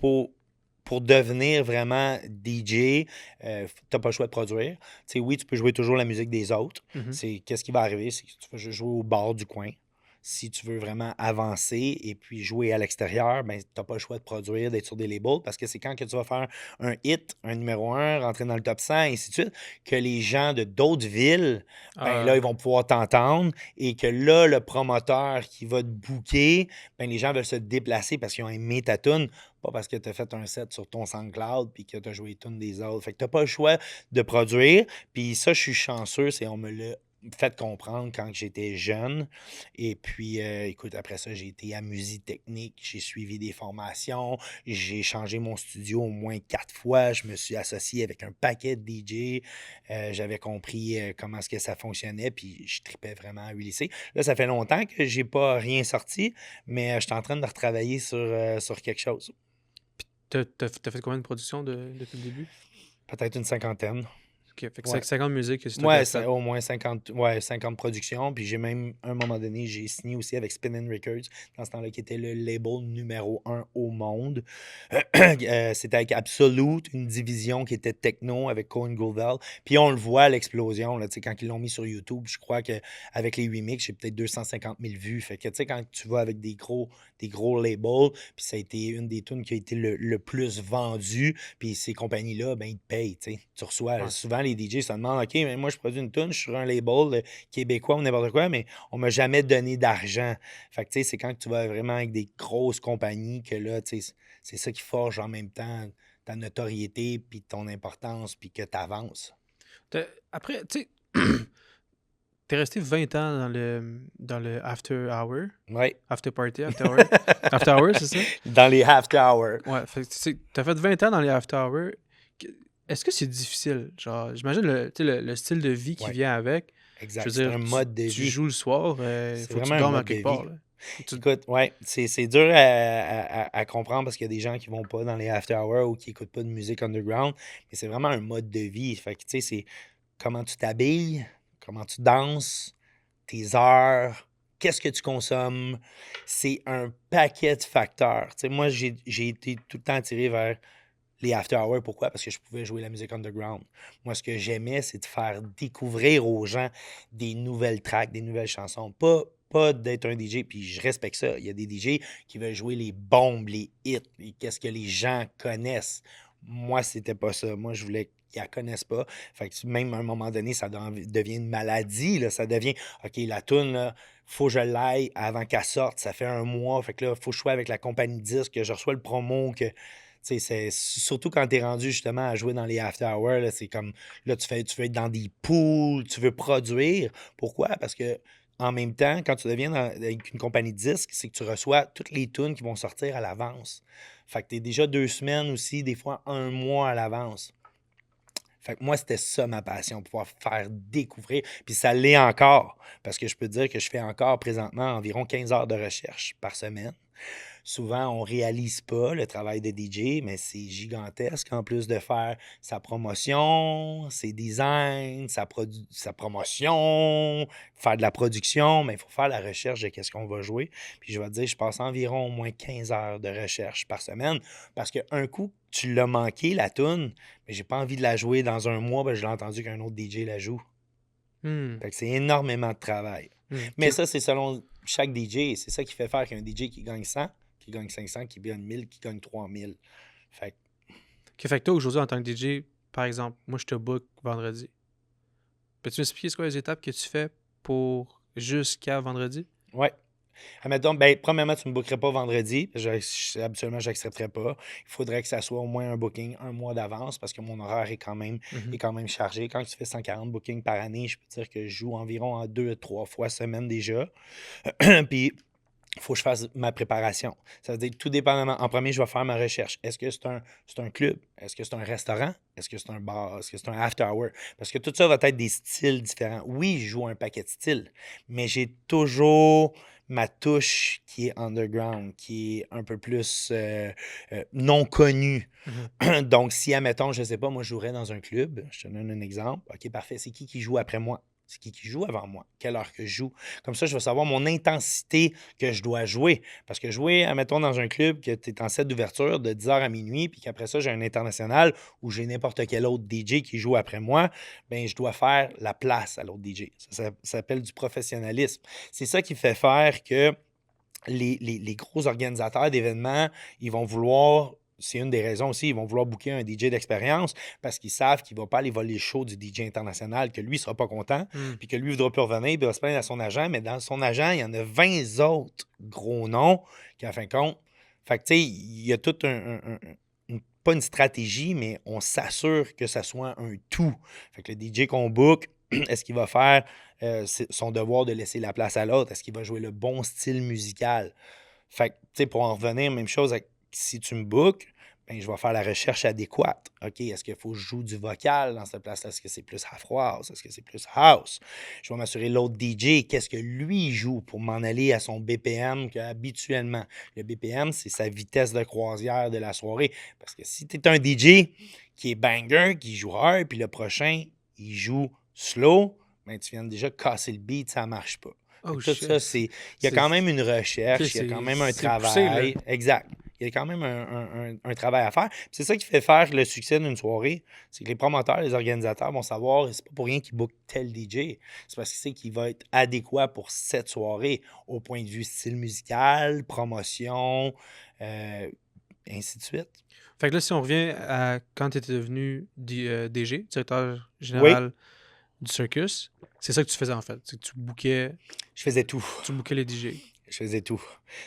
devenir vraiment DJ, t'as pas le choix de produire. Tu sais, oui, tu peux jouer toujours la musique des autres. Mhm. C'est qu'est-ce qui va arriver, c'est que tu vas juste jouer au bar du coin. Si tu veux vraiment avancer et puis jouer à l'extérieur, ben, t'as pas le choix de produire, d'être sur des labels, parce que c'est quand que tu vas faire un hit, un numéro 1, rentrer dans le top 100, et ainsi de suite, que les gens de d'autres villes, ben là, ils vont pouvoir t'entendre et que là, le promoteur qui va te booker, ben les gens veulent se déplacer parce qu'ils ont aimé ta tune, pas parce que tu as fait un set sur ton SoundCloud puis que tu as joué les tunes des autres. Fait que tu pas le choix de produire. Puis ça, je suis chanceux, c'est on me l'a fait comprendre quand j'étais jeune. Et puis, écoute, après ça, j'ai été à Musique Technique, j'ai suivi des formations, j'ai changé mon studio au moins 4 fois, je me suis associé avec un paquet de DJ, j'avais compris comment est-ce que ça fonctionnait, puis je tripais vraiment à ULIC. Là, ça fait longtemps que j'ai pas rien sorti, mais je suis en train de retravailler sur quelque chose. T'as fait combien de productions depuis le début? Peut-être une cinquantaine. Ok, fait que Ouais. 50 musiques que c'est toi qui Ouais, as c'est fait. au moins 50, ouais, 50 productions. Puis j'ai même, à un moment donné, j'ai signé aussi avec Spinnin' Records, dans ce temps-là, qui était le label numéro 1 au monde. C'était avec Absolute, une division qui était techno avec Cohen Goldwell. Puis on le voit à l'explosion, là, tu sais, quand ils l'ont mis sur YouTube, je crois qu'avec les remixes, j'ai peut-être 250 000 vues. Fait que, tu sais, quand tu vas avec des gros labels, puis ça a été une des tunes qui a été le plus vendue, puis ces compagnies-là, ben, ils te payent, tu sais. Tu reçois, Ouais. souvent, les DJ se demandent, OK, mais moi, je produis une tune, je suis sur un label québécois ou n'importe quoi, mais on m'a jamais donné d'argent. Fait que, tu sais, c'est quand tu vas vraiment avec des grosses compagnies que là, tu sais, c'est ça qui forge en même temps ta notoriété, puis ton importance, puis que tu avances. Après, tu sais, t'es resté 20 ans dans le after hour, Oui. after party, after hour. After hour, c'est ça? Dans les after hours. Ouais, fait que t'as fait 20 ans dans les after hour. est-ce que c'est difficile? Genre, j'imagine tu sais, le style de vie qui Ouais, vient avec. Je exact. veux C'est dire, un mode de tu vie. joues le soir, il C'est faut que tu vraiment un dormes à mode de quelque vie. part, là. Faut que tu- Écoute, ouais, c'est dur à comprendre parce qu'il y a des gens qui vont pas dans les after hours ou qui écoutent pas de musique underground, mais c'est vraiment un mode de vie. Fait que, tu sais, c'est comment tu t'habilles, comment tu danses, tes heures, qu'est-ce que tu consommes. C'est un paquet de facteurs. Tu sais, moi, j'ai été tout le temps attiré vers les after hours. Pourquoi? Parce que je pouvais jouer la musique underground. Moi, ce que j'aimais, c'est de faire découvrir aux gens des nouvelles tracks, des nouvelles chansons. Pas d'être un DJ, puis je respecte ça. Il y a des DJ qui veulent jouer les bombes, les hits, qu'est-ce que les gens connaissent. Moi, c'était pas ça. Moi, je voulais qu'ils la connaissent pas. Fait que même à un moment donné, ça devient une maladie. Là. Ça devient, OK, la toune, là, faut que je l'aille avant qu'elle sorte. Ça fait un mois. Fait que là, faut que je sois avec la compagnie de disques, que je reçois le promo, que c'est surtout quand tu es rendu justement à jouer dans les after hours, là, c'est comme là, tu veux être dans des pools, tu veux produire. Pourquoi? Parce que en même temps, quand tu deviens avec une compagnie de disques, c'est que tu reçois toutes les tunes qui vont sortir à l'avance. Fait que tu es déjà 2 semaines aussi, des fois un mois à l'avance. Fait que moi, c'était ça ma passion, pouvoir faire découvrir. Puis ça l'est encore, parce que je peux te dire que je fais encore présentement environ 15 heures de recherche par semaine. Souvent, on réalise pas le travail de DJ, mais c'est gigantesque. En plus de faire sa promotion, ses designs, sa promotion, faire de la production, mais il faut faire la recherche de qu'est-ce qu'on va jouer. Puis je vais te dire, je passe environ au moins 15 heures de recherche par semaine parce qu'un coup, tu l'as manqué, la toune, mais j'ai pas envie de la jouer dans un mois, ben, je l'ai entendu qu'un autre DJ la joue. Hmm, Fait que c'est énormément de travail. Mais OK. ça, c'est selon chaque DJ. C'est ça qui fait faire qu'un DJ qui gagne 100, qui gagne 500, qui gagne 1000, qui gagne 3000. Fait OK, fait que toi, aujourd'hui, en tant que DJ, par exemple, moi, je te book vendredi. Peux-tu m'expliquer c'est quoi les étapes que tu fais pour jusqu'à vendredi? que, ouais. Admettons, ben, premièrement, tu ne me bookerais pas vendredi. Habituellement, je n'accepterais pas. Il faudrait que ça soit au moins un booking un mois d'avance parce que mon horaire est Mhm. quand même chargé. Quand tu fais 140 bookings par année, je peux dire que je joue environ en 2 à 3 fois semaine déjà. Puis, il faut que je fasse ma préparation. Ça veut dire tout dépendamment. En premier, je vais faire ma recherche. Est-ce que c'est un club? Est-ce que c'est un restaurant? Est-ce que c'est un bar? Est-ce que c'est un after hour? Parce que tout ça va être des styles différents. Oui, je joue un paquet de styles, mais j'ai toujours ma touche qui est underground, qui est un peu plus non connue. Mhm. Donc, si, admettons, je ne sais pas, moi, je jouerais dans un club, je te donne un exemple. OK, parfait. C'est qui joue après moi? C'est qui joue avant moi? Quelle heure que je joue? Comme ça, je vais savoir mon intensité que je dois jouer. Parce que jouer, admettons, dans un club que tu es en set d'ouverture de 10h à minuit, puis qu'après ça, j'ai un international ou j'ai n'importe quel autre DJ qui joue après moi, bien, je dois faire la place à l'autre DJ. Ça s'appelle du professionnalisme. C'est ça qui fait faire que les gros organisateurs d'événements, ils vont vouloir, c'est une des raisons aussi, ils vont vouloir booker un DJ d'expérience parce qu'ils savent qu'il ne va pas aller voler le show du DJ international, que lui ne sera pas content, Hmm. puis que lui ne voudra plus revenir, puis il va se plaindre à son agent, mais dans son agent, il y en a 20 autres gros noms qui, en fin de compte, fait que, tu sais, il y a tout pas une stratégie, mais on s'assure que ça soit un tout. Fait que le DJ qu'on book, est-ce qu'il va faire c'est son devoir de laisser la place à l'autre? Est-ce qu'il va jouer le bon style musical? Fait que, tu sais, pour en revenir, même chose, si tu me bookes, ben, je vais faire la recherche adéquate. OK, est-ce qu'il faut que je joue du vocal dans cette place-là? Est-ce que c'est plus Afro House? Est-ce que c'est plus House? Je vais m'assurer l'autre DJ, qu'est-ce que lui joue pour m'en aller à son BPM qu'habituellement. Le BPM, c'est sa vitesse de croisière de la soirée. Parce que si tu es un DJ qui est banger, qui joue hard, puis le prochain, il joue slow, ben, tu viens de déjà casser le beat, ça marche pas. Fait Oh que tout ça, shit. c'est. Il y a C'est quand même une OK, recherche, il y a quand même un c'est poussé, là. travail. Exact. Il y a quand même un travail à faire. Puis c'est ça qui fait faire le succès d'une soirée. C'est que les promoteurs, les organisateurs vont savoir, et c'est pas pour rien qu'ils bookent tel DJ. C'est parce qu'ils savent qu'il va être adéquat pour cette soirée, au point de vue style musical, promotion, ainsi de suite. Fait que là, si on revient à quand tu étais devenu DG, directeur Oui, général du Circus, c'est ça que tu faisais en fait. C'est que je faisais tout. tu bookais les DJ. Je faisais tout.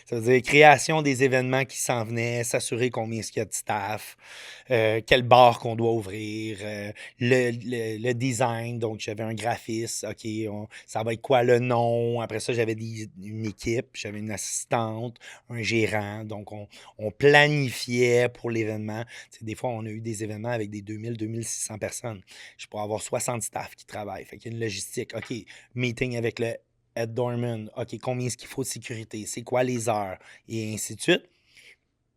Ça veut dire création des événements qui s'en venaient, s'assurer combien est-ce qu'il y a de staff, quel bar qu'on doit ouvrir, le design. Donc, j'avais un graphiste. OK, ça va être quoi le nom? Après ça, j'avais une équipe, j'avais une assistante, un gérant. Donc, on planifiait pour l'événement. Tu sais, des fois, on a eu des événements avec des 2000-2600 personnes. Je pourrais avoir 60 staff qui travaillent. Fait qu'il y a une logistique. OK, meeting avec le Ed Dorman, OK, combien est-ce qu'il faut de sécurité? C'est quoi les heures? Et ainsi de suite.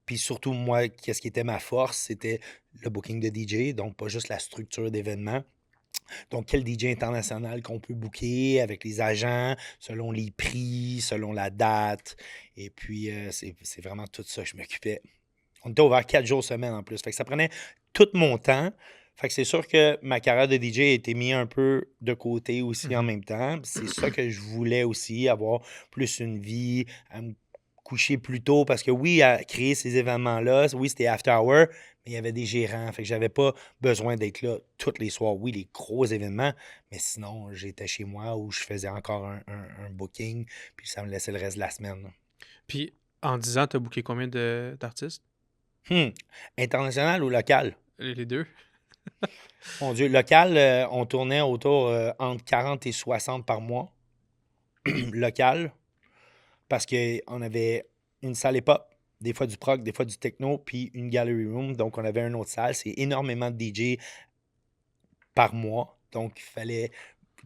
Puis surtout, moi, qu'est-ce qui était ma force? C'était le booking de DJ, donc pas juste la structure d'événement. Donc, quel DJ international qu'on peut booker avec les agents, selon les prix, selon la date. Et puis, c'est vraiment tout ça que je m'occupais. On était ouvert 4 jours semaine en plus. Fait que ça prenait tout mon temps. Fait que c'est sûr que ma carrière de DJ a été mise un peu de côté aussi en Mhm. même temps. C'est ça que je voulais aussi, avoir plus une vie, à me coucher plus tôt. Parce que oui, à créer ces événements-là, oui, c'était after hour, mais il y avait des gérants. Fait que j'avais pas besoin d'être là tous les soirs. Oui, les gros événements, mais sinon, j'étais chez moi où je faisais encore un booking, puis ça me laissait le reste de la semaine. Là. Puis, en 10 ans, t'as booké combien d'artistes? Hmm. International ou local? Les deux? Mon Dieu, local, on tournait autour entre 40 et 60 par mois. Local, parce qu'on avait une salle hip-hop, des fois du prog, des fois du techno, puis une gallery room. Donc, on avait une autre salle. C'est énormément de DJ par mois. Donc, il fallait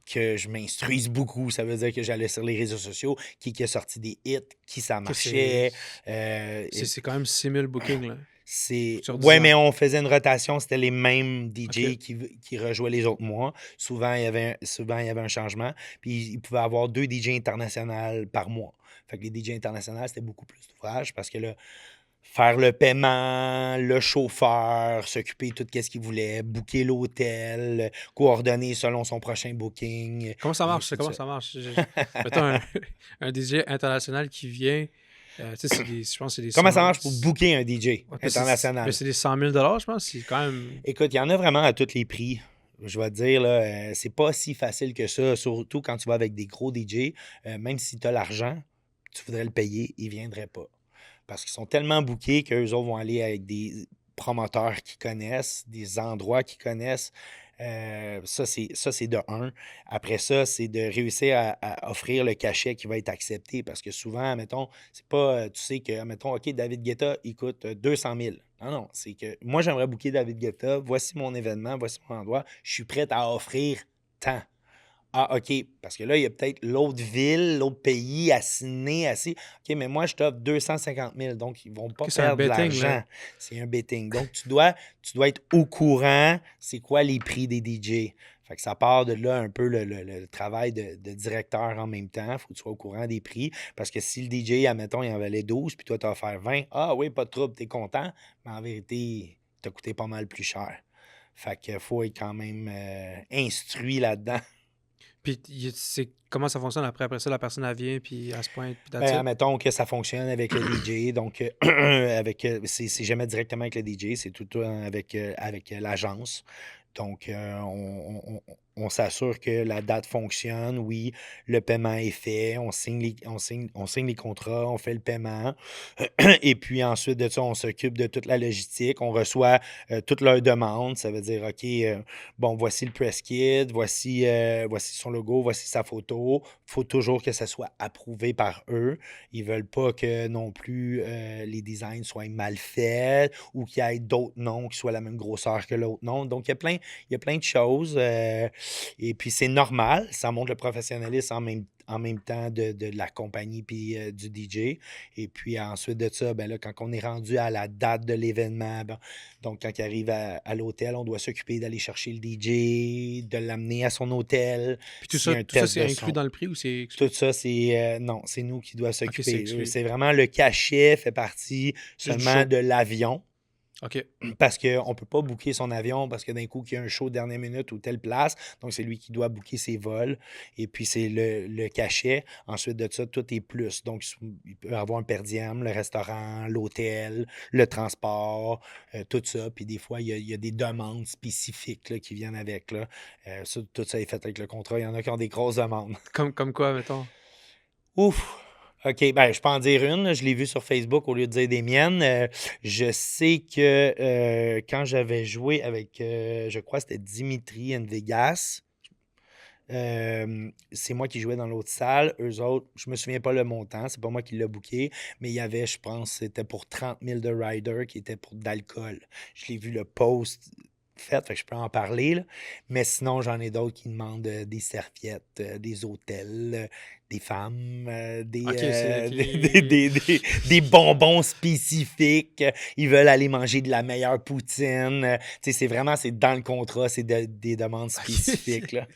que je m'instruise beaucoup. Ça veut dire que j'allais sur les réseaux sociaux, qui a sorti des hits, qui ça Que marchait. et c'est quand même 6000 bookings, là, C'est... sur 10 Ouais, ans. mais on faisait une rotation, c'était les mêmes OK. DJ qui rejouaient les autres mois. Souvent, il y avait un changement. Puis, il pouvait avoir 2 DJ internationaux par mois. Fait que les DJ internationaux, c'était beaucoup plus d'ouvrage parce que là, faire le paiement, le chauffeur, s'occuper de tout ce qu'il voulait, booker l'hôtel, coordonner selon son prochain booking, Comment ça et marche, ça? ainsi de Comment suite. ça marche? Mettons un DJ international qui vient, tu sais, je pense que c'est des Comment 100... ça marche pour booker un DJ Ouais, mais international? c'est des 100 000 $, je pense. C'est quand même... Écoute, il y en a vraiment à tous les prix. Je vais te dire, là, c'est pas si facile que ça, surtout quand tu vas avec des gros DJ. Même si tu as l'argent, tu voudrais le payer, il viendrait pas. Parce qu'ils sont tellement bookés qu'eux autres vont aller avec des promoteurs qui connaissent, des endroits qu'ils connaissent. Ça, c'est de un. Après ça, c'est de réussir à offrir le cachet qui va être accepté. Parce que souvent, mettons, c'est pas, tu sais que, mettons, OK, David Guetta, il coûte 200 000. Non, non, c'est que moi, j'aimerais booker David Guetta. Voici mon événement, voici mon endroit. Je suis prêt à offrir tant. Ah, OK. Parce que là, il y a peut-être l'autre ville, l'autre pays à signer, assis. OK, mais moi, je t'offre 250 000. Donc, ils ne vont pas OK, c'est un perdre de betting, là. l'argent. C'est un betting. Donc, tu dois être au courant, c'est quoi les prix des DJ. Fait que ça part de là un peu le travail de directeur en même temps. Il faut que tu sois au courant des prix. Parce que si le DJ, admettons, il en valait 12, puis toi, tu as offert 20, ah oui, pas de trouble, tu es content. Mais en vérité, il t'a coûté pas mal plus cher. Fait qu'il faut être quand même instruit là-dedans. Puis, comment ça fonctionne après ça, la personne, elle vient, puis elle se pointe, puis that's Ben, it. admettons que ça fonctionne avec le DJ. Donc, c'est jamais directement avec le DJ, c'est tout le temps avec l'agence. Donc, on s'assure que la date fonctionne. Oui, le paiement est fait. On signe les contrats, on fait le paiement. Et puis ensuite de ça, on s'occupe de toute la logistique. On reçoit toutes leurs demandes. Ça veut dire, OK, bon, voici le press kit, voici son logo, voici sa photo. Il faut toujours que ça soit approuvé par eux. Ils veulent pas que non plus les designs soient mal faits ou qu'il y ait d'autres noms qui soient la même grosseur que l'autre nom. Donc, il y a plein de choses. Et puis, c'est normal. Ça montre le professionnalisme en même temps de la compagnie puis du DJ. Et puis, ensuite de ça, ben là, quand on est rendu à la date de l'événement, donc quand il arrive à l'hôtel, on doit s'occuper d'aller chercher le DJ, de l'amener à son hôtel. Puis S'il y a un tout ça test c'est de inclus son. dans le prix ou c'est Tout exclu? ça, c'est non, c'est nous qui doit OK, c'est s'occuper. exclu. C'est vraiment le cachet fait partie Juste du seulement show. de l'avion. OK. Parce qu'on ne peut pas booker son avion parce que d'un coup, il y a un show dernière minute ou telle place. Donc, c'est lui qui doit booker ses vols. Et puis, c'est le cachet. Ensuite de ça, tout est plus. Donc, il peut avoir un per diem, le restaurant, l'hôtel, le transport, tout ça. Puis, des fois, il y a des demandes spécifiques là, qui viennent avec. Là. Tout ça est fait avec le contrat. Il y en a qui ont des grosses demandes. Comme quoi, mettons? Ouf! OK, ben, je peux en dire une, là. Je l'ai vue sur Facebook au lieu de dire des miennes. Je sais que quand j'avais joué avec, je crois que c'était Dimitri and Vegas, c'est moi qui jouais dans l'autre salle. Eux autres, je me souviens pas le montant, c'est pas moi qui l'ai booké, mais il y avait, je pense, c'était pour 30 000 de rider qui était pour d'alcool. Je l'ai vu le post fait, fait que je peux en parler, là. Mais sinon, j'en ai d'autres qui demandent des serviettes, des hôtels, des femmes, Ok, c'est ok. des bonbons spécifiques. Ils veulent aller manger de la meilleure poutine. Tu sais, c'est dans le contrat, c'est des demandes spécifiques, là.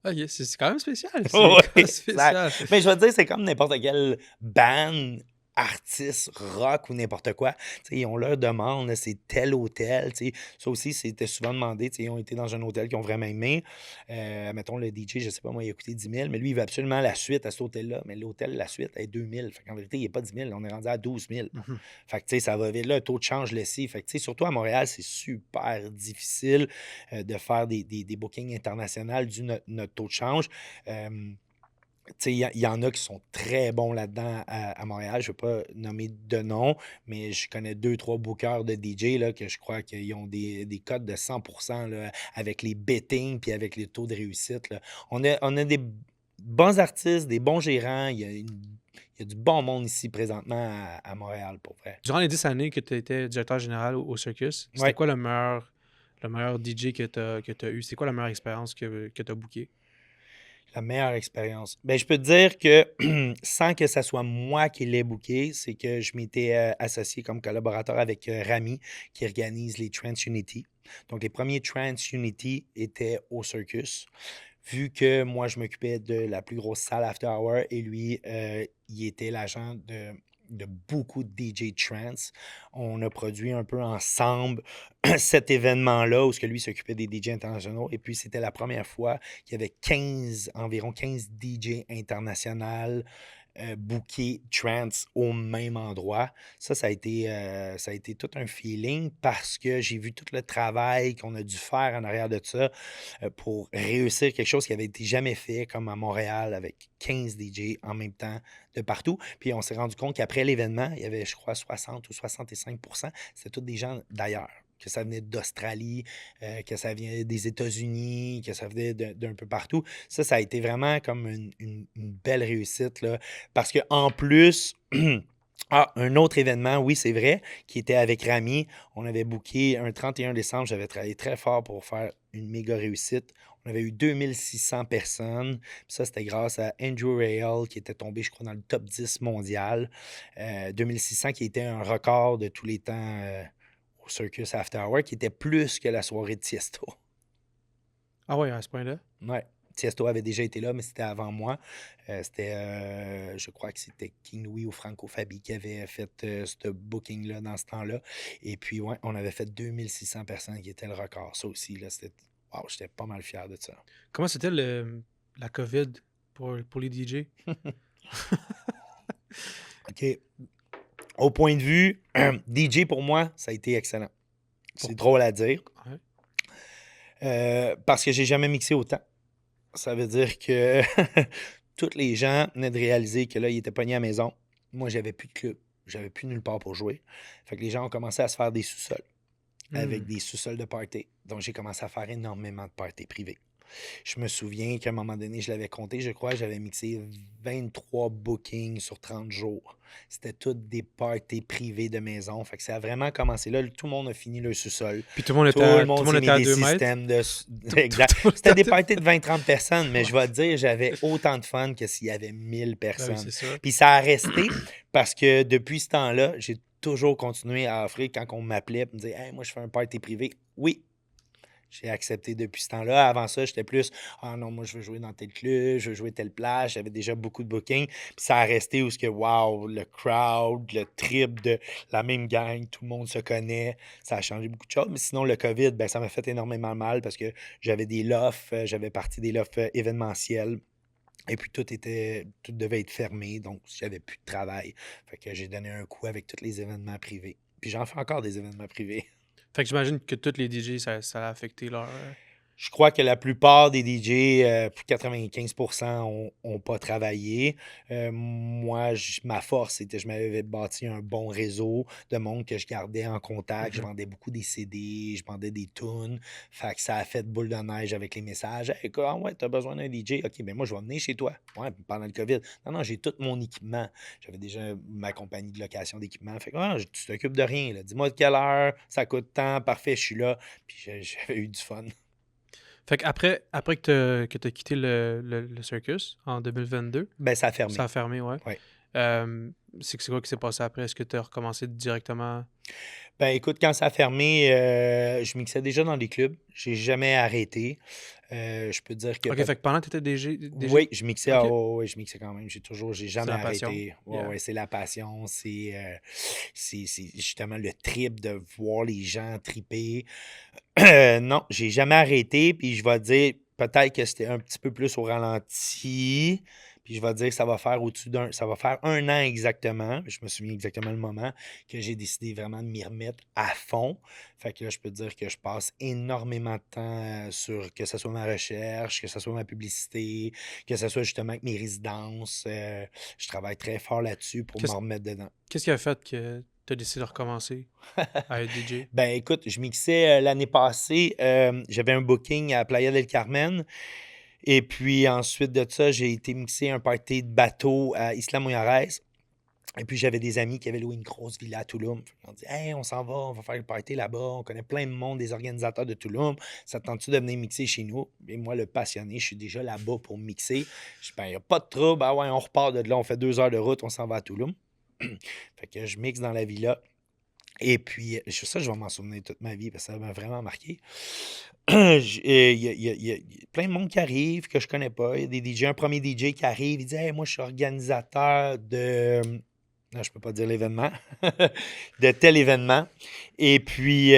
Ok, c'est quand même spécial. C'est Oui, quand même exact. spécial. Mais je veux dire, c'est comme n'importe quel band, artiste, rock ou n'importe quoi. Tu sais, ils ont leur demande, là, c'est tel hôtel. Tu sais. Ça aussi, c'était souvent demandé. Tu sais, ils ont été dans un hôtel qu'ils ont vraiment aimé. Mettons, le DJ, je sais pas, moi, il a coûté 10 000, mais lui, il veut absolument la suite à cet hôtel-là. Mais l'hôtel, la suite, est 2 000. Fait qu'en vérité, il n'est pas 10 000. On est rendu à 12 000. Mhm. Fait que, tu sais, ça va vite. Là, le taux de change laissé. Fait que, tu sais, surtout à Montréal, c'est super difficile de faire des bookings internationaux du notre taux de change. Tu sais, il y en a qui sont très bons là-dedans à Montréal. Je ne veux pas nommer de nom, mais je connais deux, trois bookers de DJ là, que je crois qu'ils ont des codes de 100% là, avec les bettings puis avec les taux de réussite, là. On a des bons artistes, des bons gérants. Il y a du bon monde ici présentement à Montréal, pour vrai. Durant les 10 années que tu étais directeur général au Circus, c'était Ouais. quoi le meilleur DJ que tu as eu? C'est quoi la meilleure expérience que tu as bookée? La meilleure expérience. Ben, je peux te dire que sans que ça soit moi qui l'ai booké, c'est que je m'étais associé comme collaborateur avec Rami qui organise les Trans Unity. Donc, les premiers Trans Unity étaient au Circus. Vu que moi, je m'occupais de la plus grosse salle After Hour et lui, il était l'agent de beaucoup de DJ trance. On a produit un peu ensemble cet événement-là où ce que lui s'occupait des DJ internationaux. Et puis, c'était la première fois qu'il y avait environ 15 DJ internationaux bookés trance au même endroit. Ça a été tout un feeling parce que j'ai vu tout le travail qu'on a dû faire en arrière de ça pour réussir quelque chose qui avait été jamais fait, comme à Montréal, avec 15 DJ en même temps de partout. Puis on s'est rendu compte qu'après l'événement, il y avait, je crois, 60 ou 65%, c'était tous des gens d'ailleurs. Que ça venait d'Australie, que ça venait des États-Unis, que ça venait d'un peu partout. Ça a été vraiment comme une belle réussite, là. Parce qu'en plus, un autre événement, oui, c'est vrai, qui était avec Rami. On avait booké un 31 décembre. J'avais travaillé très fort pour faire une méga réussite. On avait eu 2600 personnes. Puis ça, c'était grâce à Andrew Rayel, qui était tombé, je crois, dans le top 10 mondial. 2600, qui était un record de tous les temps au Circus After Hour, qui était plus que la soirée de Tiesto. Ah ouais, à ce point-là? Ouais. Tiesto avait déjà été là, mais c'était avant moi. Je crois que c'était King Louis ou Franco Fabi qui avait fait ce booking-là dans ce temps-là. Et puis, ouais, on avait fait 2600 personnes qui était le record. Ça aussi, là, c'était... Wow, j'étais pas mal fier de ça. Comment c'était la COVID pour les DJ? OK. Au point de vue DJ, pour moi, ça a été excellent. C'est drôle à dire. Ouais. Parce que j'ai jamais mixé autant. Ça veut dire que tous les gens venaient de réaliser que là, ils étaient pognés à la maison. Moi, j'avais plus de club. J'avais plus nulle part pour jouer. Fait que les gens ont commencé à se faire des sous-sols avec Hmm. des sous-sols de party. Donc, j'ai commencé à faire énormément de parties privées. Je me souviens qu'à un moment donné, je l'avais compté, je crois, j'avais mixé 23 bookings sur 30 jours. C'était toutes des parties privées de maison. Fait que ça a vraiment commencé là. Tout le monde a fini le sous-sol. Puis tout le monde Tout le tout le monde monde s'est était mis à des 2 mètres. systèmes de... Tout Exact. le monde C'était était des à parties de 20-30 personnes, mais je vais te dire, j'avais Ouais. autant de fun que s'il y avait 1000 Ben oui, personnes. c'est ça. Puis ça a resté parce que depuis ce temps-là, j'ai toujours continué à offrir quand on m'appelait et me disait hey, moi, je fais un party privé. Oui, j'ai accepté depuis ce temps-là. Avant ça, j'étais plus ah non, moi, je veux jouer dans tel club, je veux jouer telle plage. J'avais déjà beaucoup de bookings. Puis ça a resté où ce que wow, le crowd, le trip de la même gang, tout le monde se connaît. Ça a changé beaucoup de choses. Mais sinon, le COVID, ben, ça m'a fait énormément mal parce que j'avais des lofts, j'avais parti des lofts événementiels. Et puis tout devait être fermé, donc j'avais plus de travail. Fait que j'ai donné un coup avec tous les événements privés. Puis j'en fais encore des événements privés. Fait que j'imagine que tous les DJ, ça a affecté leur. Je crois que la plupart des DJ, 95% ont pas travaillé. Moi, ma force, c'était que je m'avais bâti un bon réseau de monde que je gardais en contact. Je Mhm. vendais beaucoup des CD, je vendais des tunes. Fait que ça a fait boule de neige avec les messages. Hey, quoi, ouais, t'as besoin d'un DJ? OK, ben moi, je vais venir chez toi. Ouais, pendant le COVID. Non, non, j'ai tout mon équipement. J'avais déjà ma compagnie de location d'équipement. Fait que, ah, tu t'occupes de rien, là. Dis-moi de quelle heure, ça coûte tant, parfait, je suis là. Puis j'avais eu du fun. Fait qu'après que t'as quitté le circus en 2022, Ben, ça a ça fermé. a fermé, ouais. Ouais. C'est quoi qui s'est passé après? Est-ce que tu as recommencé directement? Ben, écoute, quand ça a fermé, je mixais déjà dans des clubs. J'ai jamais arrêté. Je peux dire que Ok, fait que pendant que tu étais oui, DJ? je mixais, Ok, ouais, je mixais quand même. J'ai c'est jamais la passion. arrêté. Ouais, Yeah. ouais, c'est la passion. C'est justement le trip de voir les gens triper. Non, j'ai jamais arrêté. Puis je vais dire, peut-être que c'était un petit peu plus au ralenti. Puis je vais dire que ça va faire 1 an exactement. Je me souviens exactement le moment que j'ai décidé vraiment de m'y remettre à fond. Fait que là, je peux te dire que je passe énormément de temps sur que ce soit ma recherche, que ce soit ma publicité, que ce soit justement avec mes résidences. Je travaille très fort là-dessus pour me Qu'est-ce remettre dedans. qu'est-ce qui a fait que tu as décidé de recommencer à être DJ? Ben écoute, je mixais l'année passée, j'avais un booking à Playa del Carmen. Et puis ensuite de ça, j'ai été mixer un party de bateau à Isla Mujeres. Et puis j'avais des amis qui avaient loué une grosse villa à Tulum. Ils ont dit hey, on s'en va, on va faire le party là-bas. On connaît plein de monde, des organisateurs de Tulum. Ça te tente-tu de venir mixer chez nous? Et moi, le passionné, je suis déjà là-bas pour mixer. Je dis ben, il n'y a pas de trouble. Ah ouais, on repart de là, on fait 2 heures de route, on s'en va à Tulum. Fait que je mixe dans la villa. Et puis, ça, je vais m'en souvenir toute ma vie parce que ça m'a vraiment marqué. Il y a plein de monde qui arrive que je connais pas. Il y a des DJ, un premier DJ qui arrive, il dit hey, moi, je suis organisateur de. Non, je peux pas dire l'événement. De tel événement. Et puis,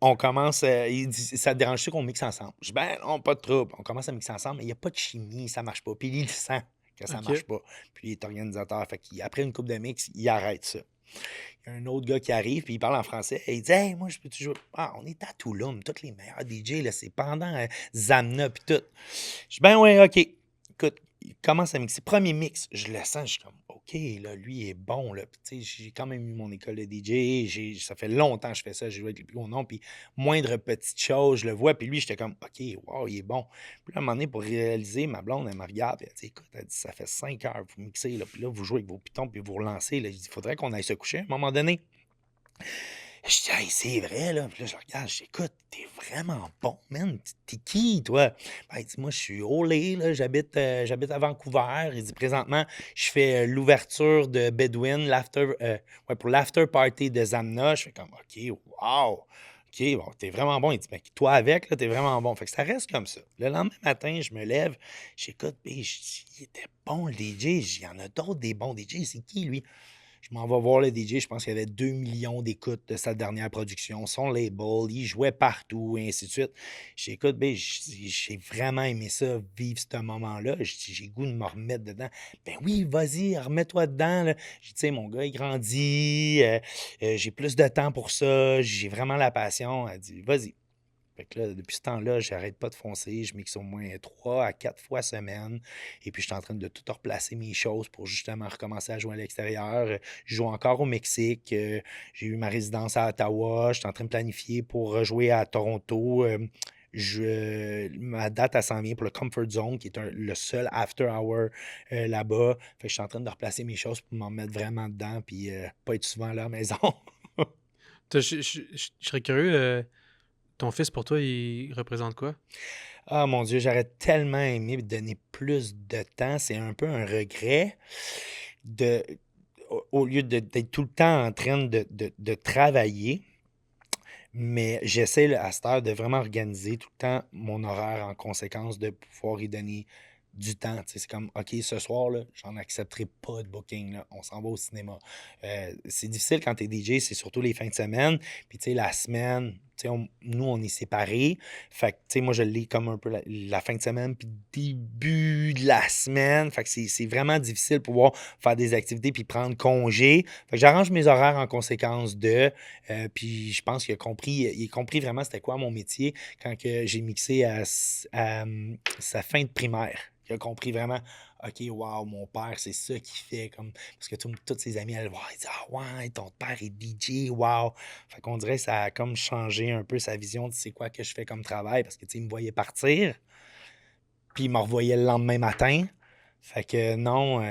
on commence. Il dit ça te dérange-tu qu'on mixe ensemble? Je dis ben non, pas de trouble. On commence à mixer ensemble, mais il n'y a pas de chimie, ça marche pas. Puis il sent que ça Ok. marche pas. Puis il est organisateur. Fait qu'après une coupe de mix, il arrête ça. Il y a un autre gars qui arrive, puis il parle en français. Et il dit hey, moi, je peux-tu jouer? Ah, on est à Tulum, tous les meilleurs DJ, là, c'est pendant Zamna, puis tout. Je dis ben ouais, OK. Écoute, il commence à mixer. Premier mix, je le sens, je suis comme OK, là, lui, il est bon, là. Puis, tu sais, j'ai quand même eu mon école de DJ. Ça fait longtemps que je fais ça, j'ai joué avec les plus gros noms, puis moindre petite chose, je le vois, puis lui, j'étais comme OK, wow, il est bon. Puis là, à un moment donné, pour réaliser, ma blonde, elle me regarde, puis elle dit écoute, elle dit, ça fait 5 heures que vous mixez, là, puis là, vous jouez avec vos pitons, puis vous relancez. Là. Je dis il faudrait qu'on aille se coucher à un moment donné. Je dis, hey, c'est vrai, là. Puis là, je le regarde, je dis, écoute, t'es vraiment bon, man. T'es qui, toi? Ben, il dit, moi, je suis Olé, là. J'habite à Vancouver. Il dit, présentement, je fais l'ouverture de Bedouin, ouais, pour l'after party de Zamna. Je fais comme, OK, wow. OK, bon, t'es vraiment bon. Il dit, ben, toi avec, là, t'es vraiment bon. Fait que ça reste comme ça. Le lendemain matin, je me lève, j'écoute, puis je dis, il était bon, le DJ. Il y en a d'autres des bons DJ. C'est qui, lui? Je m'en vais voir le DJ, je pense qu'il y avait 2 millions d'écoutes de sa dernière production, son label, il jouait partout, et ainsi de suite. J'écoute, ben, j'ai vraiment aimé ça, vivre ce moment-là. J'ai le goût de me remettre dedans. Ben oui, vas-y, remets-toi dedans. Là. J'ai dit, tu sais, mon gars, il grandit, j'ai plus de temps pour ça, j'ai vraiment la passion. Elle dit, vas-y. Fait que là, depuis ce temps-là, j'arrête pas de foncer. Je mixe au moins 3 à 4 fois semaine. Et puis, je suis en train de tout replacer mes choses pour justement recommencer à jouer à l'extérieur. Je joue encore au Mexique. J'ai eu ma résidence à Ottawa. Je suis en train de planifier pour rejouer à Toronto. Ma date, elle s'en vient pour le Comfort Zone, qui est le seul after hour là-bas. Fait que je suis en train de replacer mes choses pour m'en mettre vraiment dedans. Puis, pas être souvent là à la maison. Je serais curieux, ton fils, pour toi, il représente quoi? Ah mon Dieu, j'aurais tellement aimé donner plus de temps. C'est un peu un regret de, au lieu d'être tout le temps en train de travailler, mais j'essaie là, à cette heure de vraiment organiser tout le temps mon horaire en conséquence de pouvoir y donner du temps. Tu sais, c'est comme, OK, ce soir, là, j'en accepterai pas de booking. Là. On s'en va au cinéma. C'est difficile quand tu es DJ, c'est surtout les fins de semaine. Puis, tu sais, la semaine, tu sais, nous, on est séparés. Fait que, tu sais, moi, je l'ai comme un peu la fin de semaine, puis début de la semaine. Fait que c'est vraiment difficile de pouvoir faire des activités puis prendre congé. Fait que j'arrange mes horaires en conséquence de. Puis je pense il a compris vraiment c'était quoi mon métier quand que j'ai mixé sa fin de primaire. Il a compris vraiment, OK, wow, mon père, c'est ça qu'il fait. Parce que tous ses amis allaient le voir, ils disaient, ah ouais, ton père est DJ, wow. Fait qu'on dirait que ça a comme changé un peu sa vision de c'est quoi que je fais comme travail. Parce que, tu sais, il me voyait partir, puis il me revoyait le lendemain matin. Fait que non,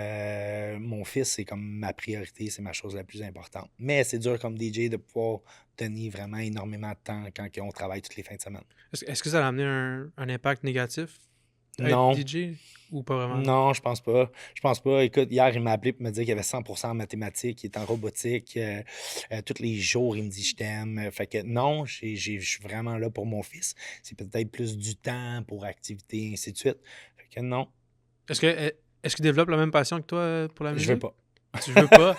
mon fils, c'est comme ma priorité, c'est ma chose la plus importante. Mais c'est dur comme DJ de pouvoir donner vraiment énormément de temps quand on travaille toutes les fins de semaine. Est-ce que ça a amené un impact négatif, être Non, DJ, ou pas vraiment? non, je pense pas. Je pense pas. Écoute, hier, il m'a appelé pour me dire qu'il avait 100% en mathématiques, il est en robotique. Tous les jours, il me dit je t'aime. Fait que non, je suis vraiment là pour mon fils. C'est peut-être plus du temps pour activités, ainsi de suite. Fait que non, Est-ce que est-ce qu'il développe la même passion que toi pour la je veux musique? pas. Tu veux pas?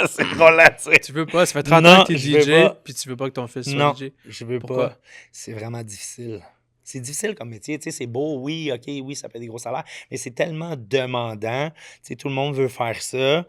C'est relatif. Tu veux pas? Ça fait 30 ans Non, que t'es je veux DJ, pas. puis tu veux pas que ton fils soit Non, DJ. je veux Pourquoi? pas. C'est vraiment difficile. C'est difficile comme métier. Tu sais, c'est beau, oui, OK, oui, ça fait des gros salaires, mais c'est tellement demandant. Tu sais, tout le monde veut faire ça.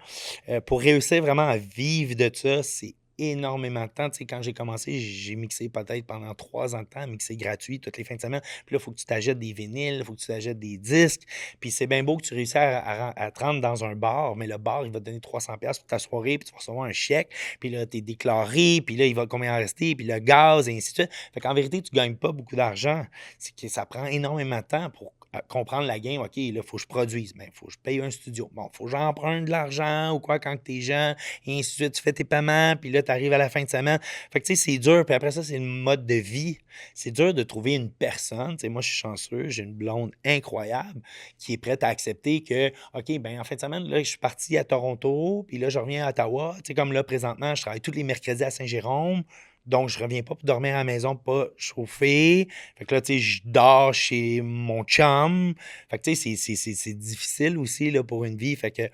Pour réussir vraiment à vivre de ça, c'est énormément de temps. Tu sais, quand j'ai commencé, j'ai mixé peut-être pendant 3 ans de temps, mixé gratuit toutes les fins de semaine. Puis là, il faut que tu t'achètes des vinyles, il faut que tu t'achètes des disques. Puis c'est bien beau que tu réussisses à te rendre dans un bar, mais le bar, il va te donner 300$ pour ta soirée, puis tu vas recevoir un chèque. Puis là, tu es déclaré, puis là, il va combien en rester, puis le gaz, et ainsi de suite. Fait qu'en vérité, tu ne gagnes pas beaucoup d'argent. C'est que ça prend énormément de temps pour comprendre la game. OK, là, il faut que je produise. Mais il faut que je paye un studio. Bon, il faut que j'emprunte de l'argent ou quoi quand tu es jeune, et ainsi de suite. Tu fais tes paiements, puis là, tu arrives à la fin de semaine. Fait que, tu sais, c'est dur. Puis après ça, c'est le mode de vie. C'est dur de trouver une personne. Tu sais, moi, je suis chanceux. J'ai une blonde incroyable qui est prête à accepter que, OK, ben en fin de semaine, là, je suis parti à Toronto, puis là, je reviens à Ottawa. Tu sais, comme là, présentement, je travaille tous les mercredis à Saint-Jérôme. Donc, je reviens pas pour dormir à la maison, pas chauffer. Fait que là, tu sais, je dors chez mon chum. Fait que, tu sais, c'est difficile aussi, là, pour une vie. Fait que,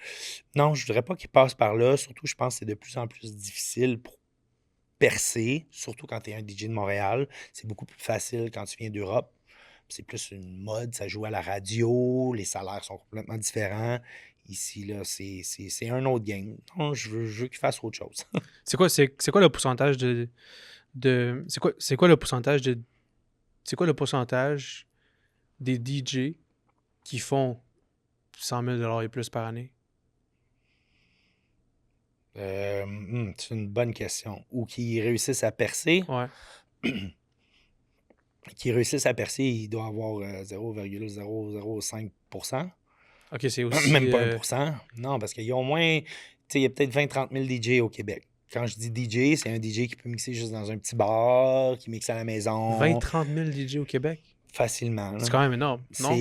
non, je voudrais pas qu'il passe par là. Surtout, je pense que c'est de plus en plus difficile pour percer, surtout quand tu es un DJ de Montréal. C'est beaucoup plus facile quand tu viens d'Europe. C'est plus une mode, ça joue à la radio, les salaires sont complètement différents. Ici, là, c'est un autre game. Non, je veux qu'il fasse autre chose. C'est quoi le pourcentage c'est quoi le pourcentage c'est quoi le pourcentage des DJ qui font 100 000 $ et plus par année? C'est une bonne question. Ou qui réussissent à percer. Ouais. Qui réussissent à percer, il doit avoir 0,005%. OK, c'est aussi... Même pas 1%. Non, parce qu'il y a au moins, tu sais, il y a peut-être 20-30 000 DJ au Québec. Quand je dis DJ, c'est un DJ qui peut mixer juste dans un petit bar, qui mixe à la maison. 20-30 000 DJ au Québec? Facilement. C'est quand même énorme, non?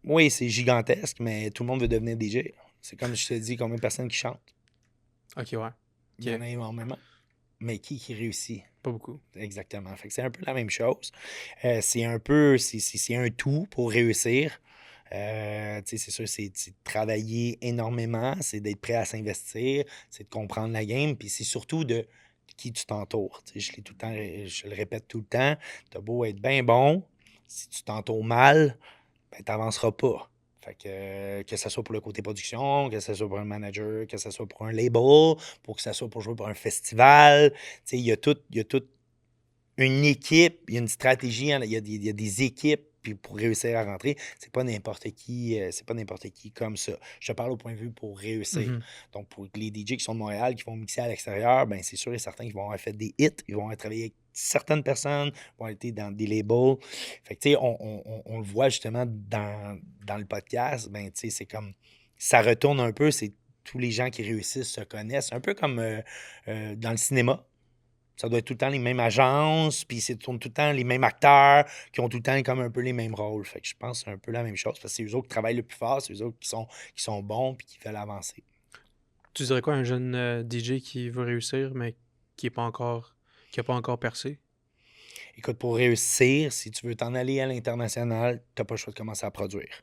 Oui, c'est gigantesque, mais tout le monde veut devenir DJ. C'est comme je te dis, combien de personnes qui chantent. OK, ouais. Il y en a énormément. Mais qui réussit? Pas beaucoup. Exactement. Fait que c'est un peu la même chose. C'est un peu, c'est un tout pour réussir. C'est sûr, c'est de travailler énormément, c'est d'être prêt à s'investir, c'est de comprendre la game, puis c'est surtout de qui tu t'entoures. Je l'ai tout le temps, je le répète tout le temps, t'as beau être bien bon, si tu t'entoures mal, ben t'avanceras pas. Fait que ce soit pour le côté production, que ce soit pour un manager, que ce soit pour un label, pour que ce soit pour jouer pour un festival, il y a toute une équipe, il y a une stratégie, il y a des équipes, puis pour réussir à rentrer, c'est pas n'importe qui comme ça. Je te parle au point de vue pour réussir. Mhm. Donc, pour les DJ qui sont de Montréal, qui vont mixer à l'extérieur, ben c'est sûr et certain qu'ils vont avoir fait des hits, ils vont avoir travaillé avec certaines personnes, vont être dans des labels. Fait que, tu sais, on le voit justement dans le podcast, ben, tu sais, c'est comme, ça retourne un peu, c'est tous les gens qui réussissent se connaissent, un peu comme dans le cinéma. Ça doit être tout le temps les mêmes agences, puis c'est tout le temps les mêmes acteurs qui ont tout le temps comme un peu les mêmes rôles. Fait que je pense que c'est un peu la même chose, parce que c'est eux autres qui travaillent le plus fort, c'est eux autres qui sont bons puis qui veulent avancer. Tu dirais quoi à un jeune DJ qui veut réussir, mais qui a pas encore percé? Écoute, pour réussir, si tu veux t'en aller à l'international, tu n'as pas le choix de commencer à produire.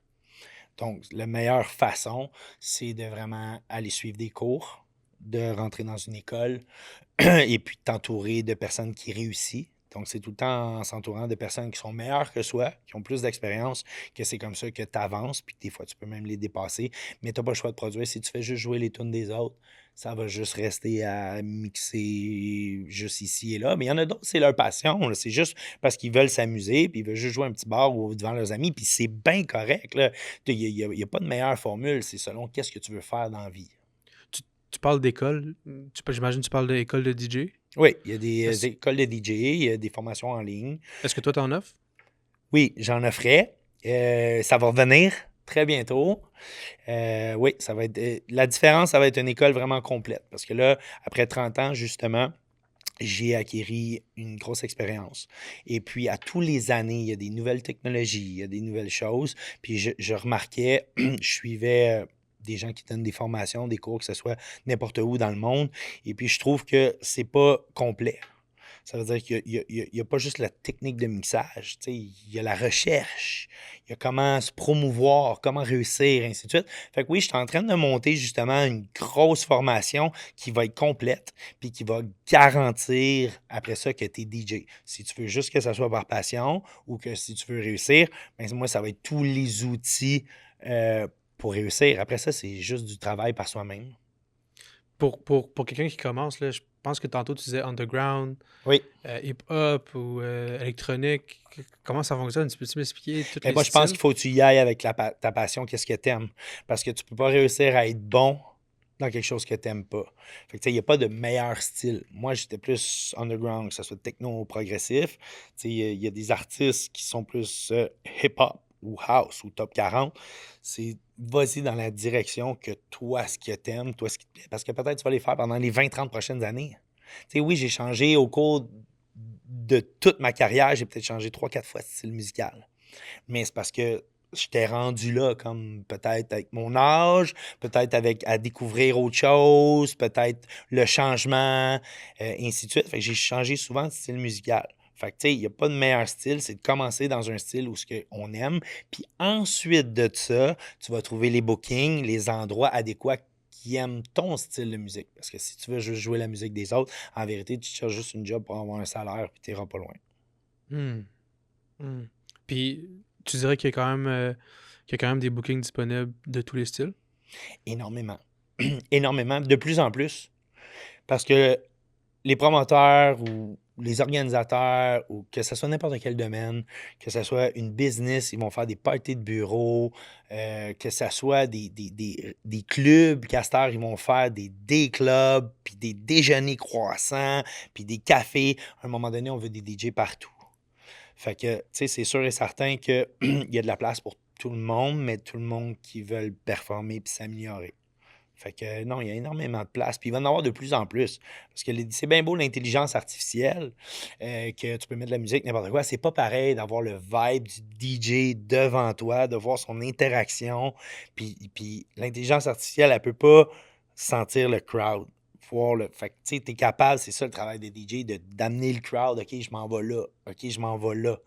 Donc, la meilleure façon, c'est de vraiment aller suivre des cours, de rentrer dans une école et puis de t'entourer de personnes qui réussissent. Donc, c'est tout le temps en s'entourant de personnes qui sont meilleures que soi, qui ont plus d'expérience, que c'est comme ça que tu avances, puis des fois, tu peux même les dépasser. Mais tu n'as pas le choix de produire. Si tu fais juste jouer les tunes des autres, ça va juste rester à mixer juste ici et là. Mais il y en a d'autres, c'est leur passion, là. C'est juste parce qu'ils veulent s'amuser, puis ils veulent juste jouer un petit bar ou devant leurs amis, puis c'est bien correct, là. Il n'y a pas de meilleure formule, c'est selon qu'est-ce que tu veux faire dans la vie. Tu parles d'école. J'imagine que tu parles d'école de DJ. Oui, il y a des Est-ce écoles de DJ, il y a des formations en ligne. est-ce que toi, t'en offres? Oui, j'en offrais. Ça va revenir très bientôt. Oui, ça va être. La différence, ça va être une école vraiment complète. Parce que là, après 30 ans, justement, j'ai acquis une grosse expérience. Et puis, à tous les années, il y a des nouvelles technologies, il y a des nouvelles choses. Puis, je remarquais, je suivais des gens qui donnent des formations, des cours, que ce soit n'importe où dans le monde. Et puis, je trouve que c'est pas complet. Ça veut dire qu'il y a pas juste la technique de mixage, tu sais, il y a la recherche, il y a comment se promouvoir, comment réussir, ainsi de suite. Fait que oui, je suis en train de monter justement une grosse formation qui va être complète, puis qui va garantir après ça que tu es DJ. Si tu veux juste que ça soit par passion ou que si tu veux réussir, ben moi, ça va être tous les outils pour réussir. Après ça, c'est juste du travail par soi-même. Pour quelqu'un qui commence, là, je pense que tantôt tu disais underground, Oui. hip-hop ou électronique. Comment ça fonctionne? Tu peux-tu m'expliquer tous Mais les moi, je pense styles? qu'il faut que tu y ailles avec ta passion, qu'est-ce que tu aimes. Parce que tu peux pas réussir à être bon dans quelque chose que tu n'aimes pas. Fait que, tu sais, il n'y a pas de meilleur style. Moi, j'étais plus underground, que ce soit techno ou progressif. Tu sais, il y a des artistes qui sont plus hip-hop ou house ou top 40. C'est vas-y dans la direction que toi, ce que tu aimes, toi, ce qui te plaît. Parce que peut-être tu vas les faire pendant les 20-30 prochaines années. Tu sais, oui, j'ai changé au cours de toute ma carrière, j'ai peut-être changé 3-4 fois de style musical. Mais c'est parce que j'étais rendu là, comme peut-être avec mon âge, peut-être avec à découvrir autre chose, peut-être le changement, ainsi de suite. Fait que j'ai changé souvent de style musical. Fait que, tu sais, il n'y a pas de meilleur style, c'est de commencer dans un style où ce qu'on aime. Puis ensuite de ça, tu vas trouver les bookings, les endroits adéquats qui aiment ton style de musique. Parce que si tu veux juste jouer la musique des autres, en vérité, tu cherches juste une job pour avoir un salaire, puis tu n'iras pas loin. Hmm, hmm. Puis tu dirais qu'il y a quand même des bookings disponibles de tous les styles? Énormément. Énormément, de plus en plus. Parce que les promoteurs ou les organisateurs, ou que ce soit n'importe quel domaine, que ce soit une business, ils vont faire des parties de bureau, que ce soit des clubs, casters, ils vont faire des day-clubs, puis des déjeuners croissants, puis des cafés. À un moment donné, on veut des DJ partout. Fait que, tu sais, c'est sûr et certain qu'il y a de la place pour tout le monde, mais tout le monde qui veut performer puis s'améliorer. Fait que non, il y a énormément de place. Puis il va y en avoir de plus en plus. Parce que c'est bien beau l'intelligence artificielle, que tu peux mettre de la musique, n'importe quoi. C'est pas pareil d'avoir le vibe du DJ devant toi, de voir son interaction. Puis l'intelligence artificielle, elle peut pas sentir le crowd. Fait que tu sais, t'es capable, c'est ça le travail des DJ, d'amener le crowd. OK, je m'en vais là. OK, je m'en vais là.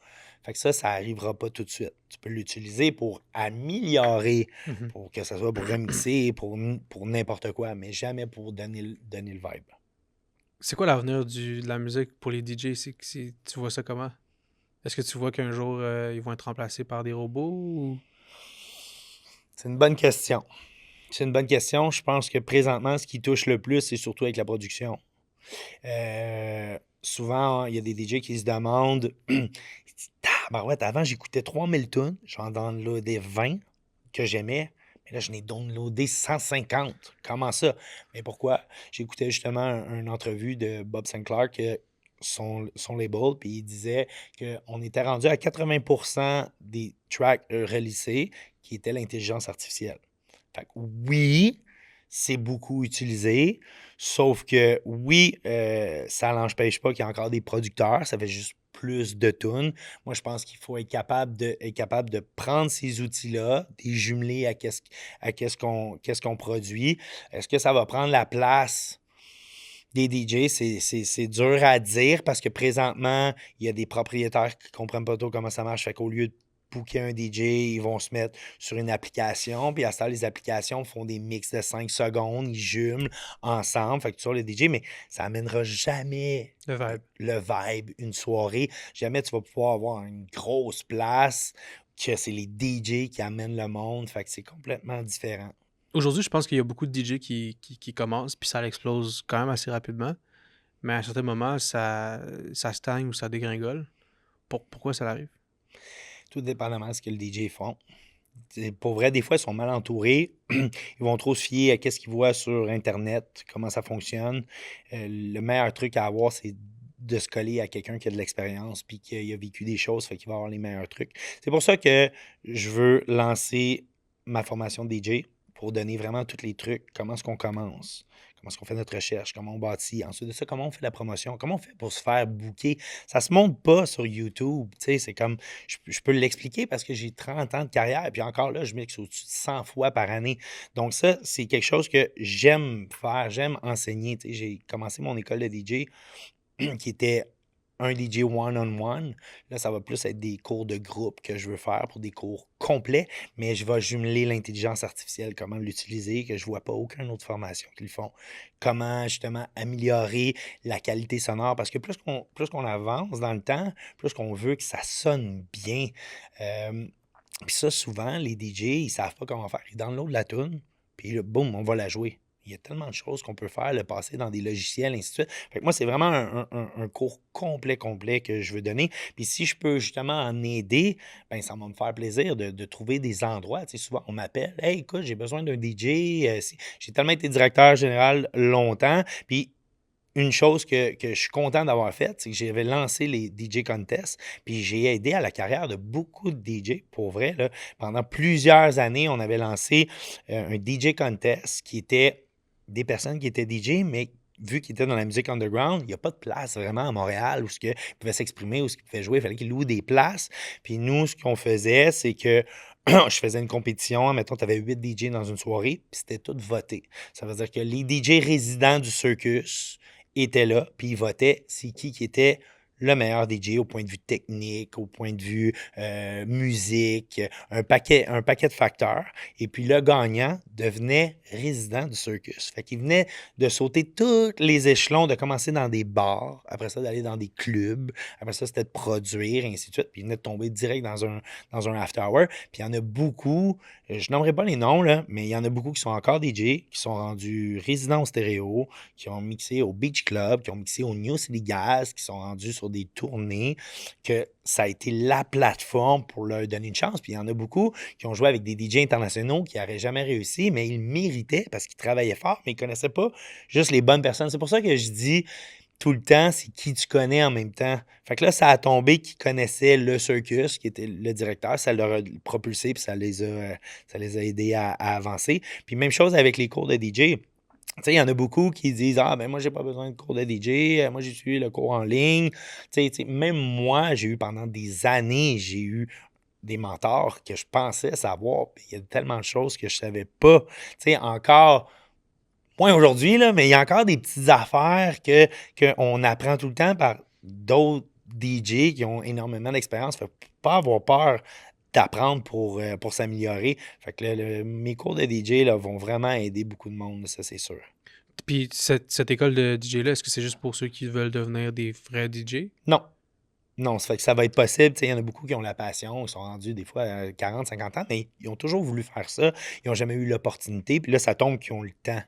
Fait que ça arrivera pas tout de suite. Tu peux l'utiliser pour améliorer, Mhm. pour que ça soit pour remixer, pour n'importe quoi, mais jamais pour donner le vibe. C'est quoi l'avenir de la musique pour les DJ? Tu vois ça comment? Est-ce que tu vois qu'un jour, ils vont être remplacés par des robots ou... C'est une bonne question. C'est une bonne question. Je pense que présentement, ce qui touche le plus, c'est surtout avec la production. Souvent, il y a des DJ qui se demandent ils disent, tabarouette, avant, j'écoutais 3000 tunes, j'en downloadais 20 que j'aimais, mais là, je n'ai downloadé 150. Comment ça? Mais pourquoi? J'écoutais justement une entrevue de Bob Sinclair, son label, puis il disait qu'on était rendu à 80% des tracks releasés qui étaient l'intelligence artificielle. Fait que oui, c'est beaucoup utilisé, sauf que oui, ça n'empêche pas qu'il y a encore des producteurs, ça fait juste plus de tunes. Moi, je pense qu'il faut être capable de prendre ces outils-là, des jumeler à qu'est-ce qu'on produit. Est-ce que ça va prendre la place des DJ? C'est dur à dire parce que présentement, il y a des propriétaires qui ne comprennent pas trop comment ça marche. Fait qu'au lieu booker un DJ, ils vont se mettre sur une application, puis à ce temps, les applications font des mix de 5 secondes, ils jumelent ensemble, fait que tu sors le DJ, mais ça amènera jamais Le vibe. le vibe, une soirée. Jamais tu vas pouvoir avoir une grosse place, que c'est les DJ qui amènent le monde, fait que c'est complètement différent. Aujourd'hui, je pense qu'il y a beaucoup de DJ qui commencent, puis ça explose quand même assez rapidement. Mais à un certain moment, ça stagne ou ça dégringole. Pourquoi ça arrive? Tout dépendamment de ce que le DJ font. Pour vrai, des fois, ils sont mal entourés. Ils vont trop se fier à ce qu'ils voient sur Internet, comment ça fonctionne. Le meilleur truc à avoir, c'est de se coller à quelqu'un qui a de l'expérience puis qui a vécu des choses, fait qu'il va avoir les meilleurs trucs. C'est pour ça que je veux lancer ma formation de DJ pour donner vraiment tous les trucs. Comment est-ce qu'on commence? Comment est-ce qu'on fait notre recherche? Comment on bâtit? Ensuite de ça, comment on fait la promotion? Comment on fait pour se faire booker? Ça se monte pas sur YouTube. Tu sais, c'est comme, je peux l'expliquer parce que j'ai 30 ans de carrière et puis encore là, je mixe au-dessus de 100 fois par année. Donc ça, c'est quelque chose que j'aime faire, j'aime enseigner. Tu sais, j'ai commencé mon école de DJ qui était un DJ one-on-one. Là, ça va plus être des cours de groupe que je veux faire pour des cours complets, mais je vais jumeler l'intelligence artificielle, comment l'utiliser, que je vois pas aucune autre formation qui le font. Comment, justement, améliorer la qualité sonore, parce que plus qu'on avance dans le temps, plus qu'on veut que ça sonne bien. Puis ça, souvent, les DJ, ils savent pas comment faire. Ils downloadent la tune, puis là, boum, on va la jouer. Il y a tellement de choses qu'on peut faire, le passer dans des logiciels, ainsi de suite. Fait que moi, c'est vraiment un cours complet que je veux donner. Puis si je peux justement en aider, ben ça va me faire plaisir de trouver des endroits. Tu sais, souvent, on m'appelle, « Hey, écoute, j'ai besoin d'un DJ. J'ai tellement été directeur général longtemps. » Puis une chose que je suis content d'avoir faite, c'est que j'avais lancé les DJ Contests, puis j'ai aidé à la carrière de beaucoup de DJ. Pour vrai, là, pendant plusieurs années, on avait lancé un DJ Contest qui était des personnes qui étaient DJ, mais vu qu'ils étaient dans la musique underground, il n'y a pas de place vraiment à Montréal où ils pouvaient s'exprimer, où ils pouvaient jouer. Il fallait qu'ils louent des places. Puis nous, ce qu'on faisait, c'est que je faisais une compétition. Mettons, tu avais 8 DJ dans une soirée, puis c'était tout voté. Ça veut dire que les DJ résidents du Circus étaient là, puis ils votaient c'est qui était le meilleur DJ au point de vue technique, au point de vue musique, un paquet de facteurs. Et puis le gagnant devenait résident du Circus. Fait qu'il venait de sauter tous les échelons, de commencer dans des bars, après ça d'aller dans des clubs, après ça c'était de produire, et ainsi de suite. Puis il venait de tomber direct dans un after hour. Puis il y en a beaucoup, je nommerai pas les noms, là, mais il y en a beaucoup qui sont encore DJ, qui sont rendus résidents au stéréo, qui ont mixé au Beach Club, qui ont mixé au New City Gas, qui sont rendus sur des tournées, que ça a été la plateforme pour leur donner une chance. Puis il y en a beaucoup qui ont joué avec des DJ internationaux qui n'auraient jamais réussi, mais ils méritaient parce qu'ils travaillaient fort, mais ils ne connaissaient pas juste les bonnes personnes. C'est pour ça que je dis tout le temps, c'est qui tu connais en même temps. Fait que là, ça a tombé qui connaissait le Circus, qui était le directeur, ça leur a propulsé, puis ça les a aidés à avancer. Puis même chose avec les cours de DJ. Tu sais, il y en a beaucoup qui disent « Ah, ben moi, j'ai pas besoin de cours de DJ, moi, j'ai suivi le cours en ligne. » Tu sais, même moi, j'ai eu pendant des années, j'ai eu des mentors que je pensais savoir, puis il y a tellement de choses que je savais pas. Tu sais, encore, moins aujourd'hui, là, mais il y a encore des petites affaires qu'on apprend tout le temps par d'autres DJ qui ont énormément d'expérience. Fait pas avoir peur d'apprendre pour s'améliorer. Fait que mes cours de DJ là, vont vraiment aider beaucoup de monde, ça c'est sûr. Puis cette école de DJ-là, est-ce que c'est juste pour ceux qui veulent devenir des vrais DJ? Non. Non, ça fait que ça va être possible. Il y en a beaucoup qui ont la passion, ils sont rendus des fois à 40, 50 ans, mais ils ont toujours voulu faire ça. Ils n'ont jamais eu l'opportunité. Puis là, ça tombe qu'ils ont le temps.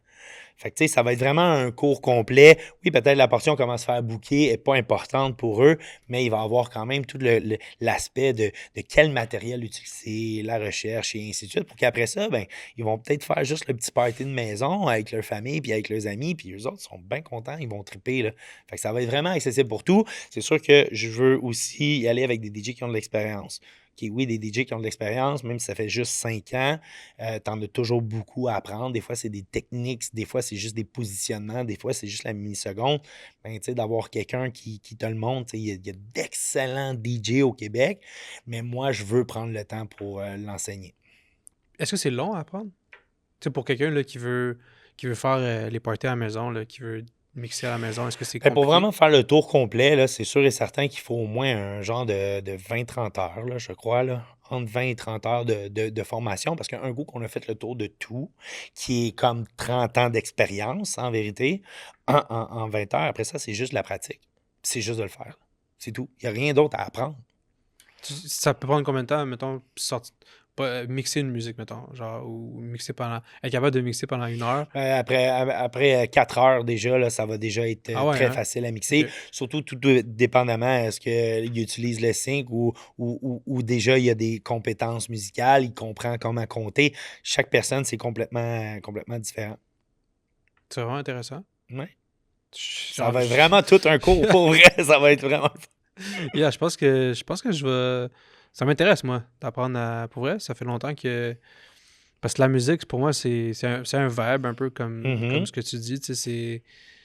Fait que, ça va être vraiment un cours complet. Oui, peut-être la portion comment se faire booker n'est pas importante pour eux, mais il va y avoir quand même tout l'aspect de quel matériel utiliser, la recherche et ainsi de suite, pour qu'après ça, ben, ils vont peut-être faire juste le petit party de maison avec leur famille puis avec leurs amis, puis eux autres sont bien contents, ils vont triper, là. Fait que ça va être vraiment accessible pour tout. C'est sûr que je veux aussi y aller avec des DJ qui ont de l'expérience. Oui, des DJ qui ont de l'expérience, même si ça fait juste 5 ans, t'en as toujours beaucoup à apprendre. Des fois, c'est des techniques, des fois, c'est juste des positionnements, des fois, c'est juste la milliseconde. Ben, tu sais, d'avoir quelqu'un qui te le montre, il y a d'excellents DJ au Québec, mais moi, je veux prendre le temps pour l'enseigner. Est-ce que c'est long à apprendre? Tu sais, pour quelqu'un là, qui veut faire les parties à la maison, là, qui veut mixer à la maison, est-ce que c'est Ben, pour compliqué? vraiment faire le tour complet, là, c'est sûr et certain qu'il faut au moins un genre de 20-30 heures, là, je crois, là, entre 20 et 30 heures de formation parce qu'un coup qu'on a fait le tour de tout, qui est comme 30 ans d'expérience en vérité, en 20 heures, après ça, c'est juste la pratique. C'est juste de le faire. C'est tout. Il n'y a rien d'autre à apprendre. Ça peut prendre combien de temps, mettons, mixer une musique, mettons, genre, ou mixer être capable de mixer pendant 1 heure? Après 4 heures déjà, là, ça va déjà être Ah ouais, très hein? facile à mixer. Ok. Surtout tout dépendamment, est-ce qu'il utilise le sync ou déjà il y a des compétences musicales, il comprend comment compter. Chaque personne, c'est complètement différent. C'est vraiment intéressant. Ouais. Ça Genre, va être vraiment tout un cours pour vrai. Ça va être vraiment. yeah, je pense que je vais. Ça m'intéresse, moi, d'apprendre à. Pour vrai, ça fait longtemps que. Parce que la musique, pour moi, c'est un vibe, un peu comme Mhm. ce que tu dis. Tu sais,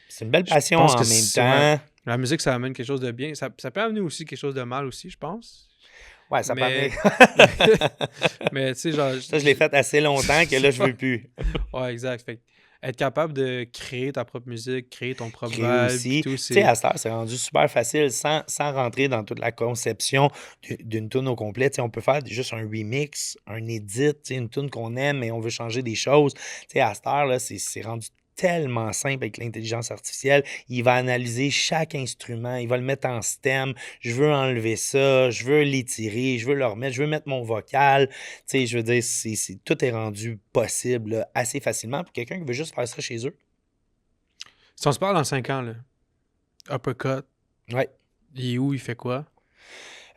C'est une belle je passion pense que en même ouais, temps. la musique, ça amène quelque chose de bien. Ça peut amener aussi quelque chose de mal aussi, je pense. Ouais, ça peut amener. Mais, mais tu sais, genre, Ça, je l'ai fait assez longtemps que là, je veux plus. ouais, exact. Fait que être capable de créer ta propre musique, créer ton propre Créer vibe, puis aussi. tout, Tu sais, c'est. à cette heure, c'est rendu super facile sans rentrer dans toute la conception d'une tune au complet. Tu sais, on peut faire juste un remix, un edit, tu sais, une tune qu'on aime, mais on veut changer des choses. Tu sais, à cette heure, là, c'est rendu tellement simple avec l'intelligence artificielle. Il va analyser chaque instrument, il va le mettre en stem. Je veux enlever ça, je veux l'étirer, je veux le remettre, je veux mettre mon vocal. Tu sais, je veux dire, tout est rendu possible là, assez facilement pour quelqu'un qui veut juste faire ça chez eux. Si on se parle dans 5 ans, là, Uppercut, Ouais. il est où, il fait quoi?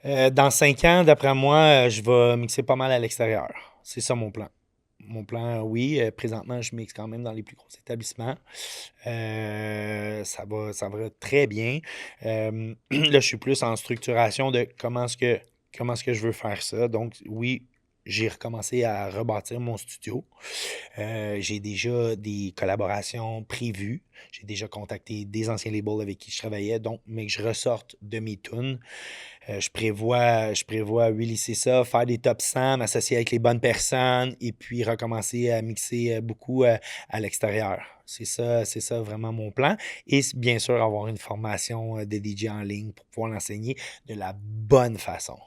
Dans 5 ans, d'après moi, je vais mixer pas mal à l'extérieur. C'est ça mon plan. Mon plan, oui, présentement, je mixe quand même dans les plus gros établissements. Ça va très bien. Là, je suis plus en structuration de comment est-ce que je veux faire ça. Donc, oui, j'ai recommencé à rebâtir mon studio. J'ai déjà des collaborations prévues. J'ai déjà contacté des anciens labels avec qui je travaillais, donc, mais que je ressorte de mes tunes. Je prévois releaser ça, faire des top 100, m'associer avec les bonnes personnes et puis recommencer à mixer beaucoup à l'extérieur. C'est ça vraiment mon plan. Et bien sûr, avoir une formation de DJ en ligne pour pouvoir l'enseigner de la bonne façon.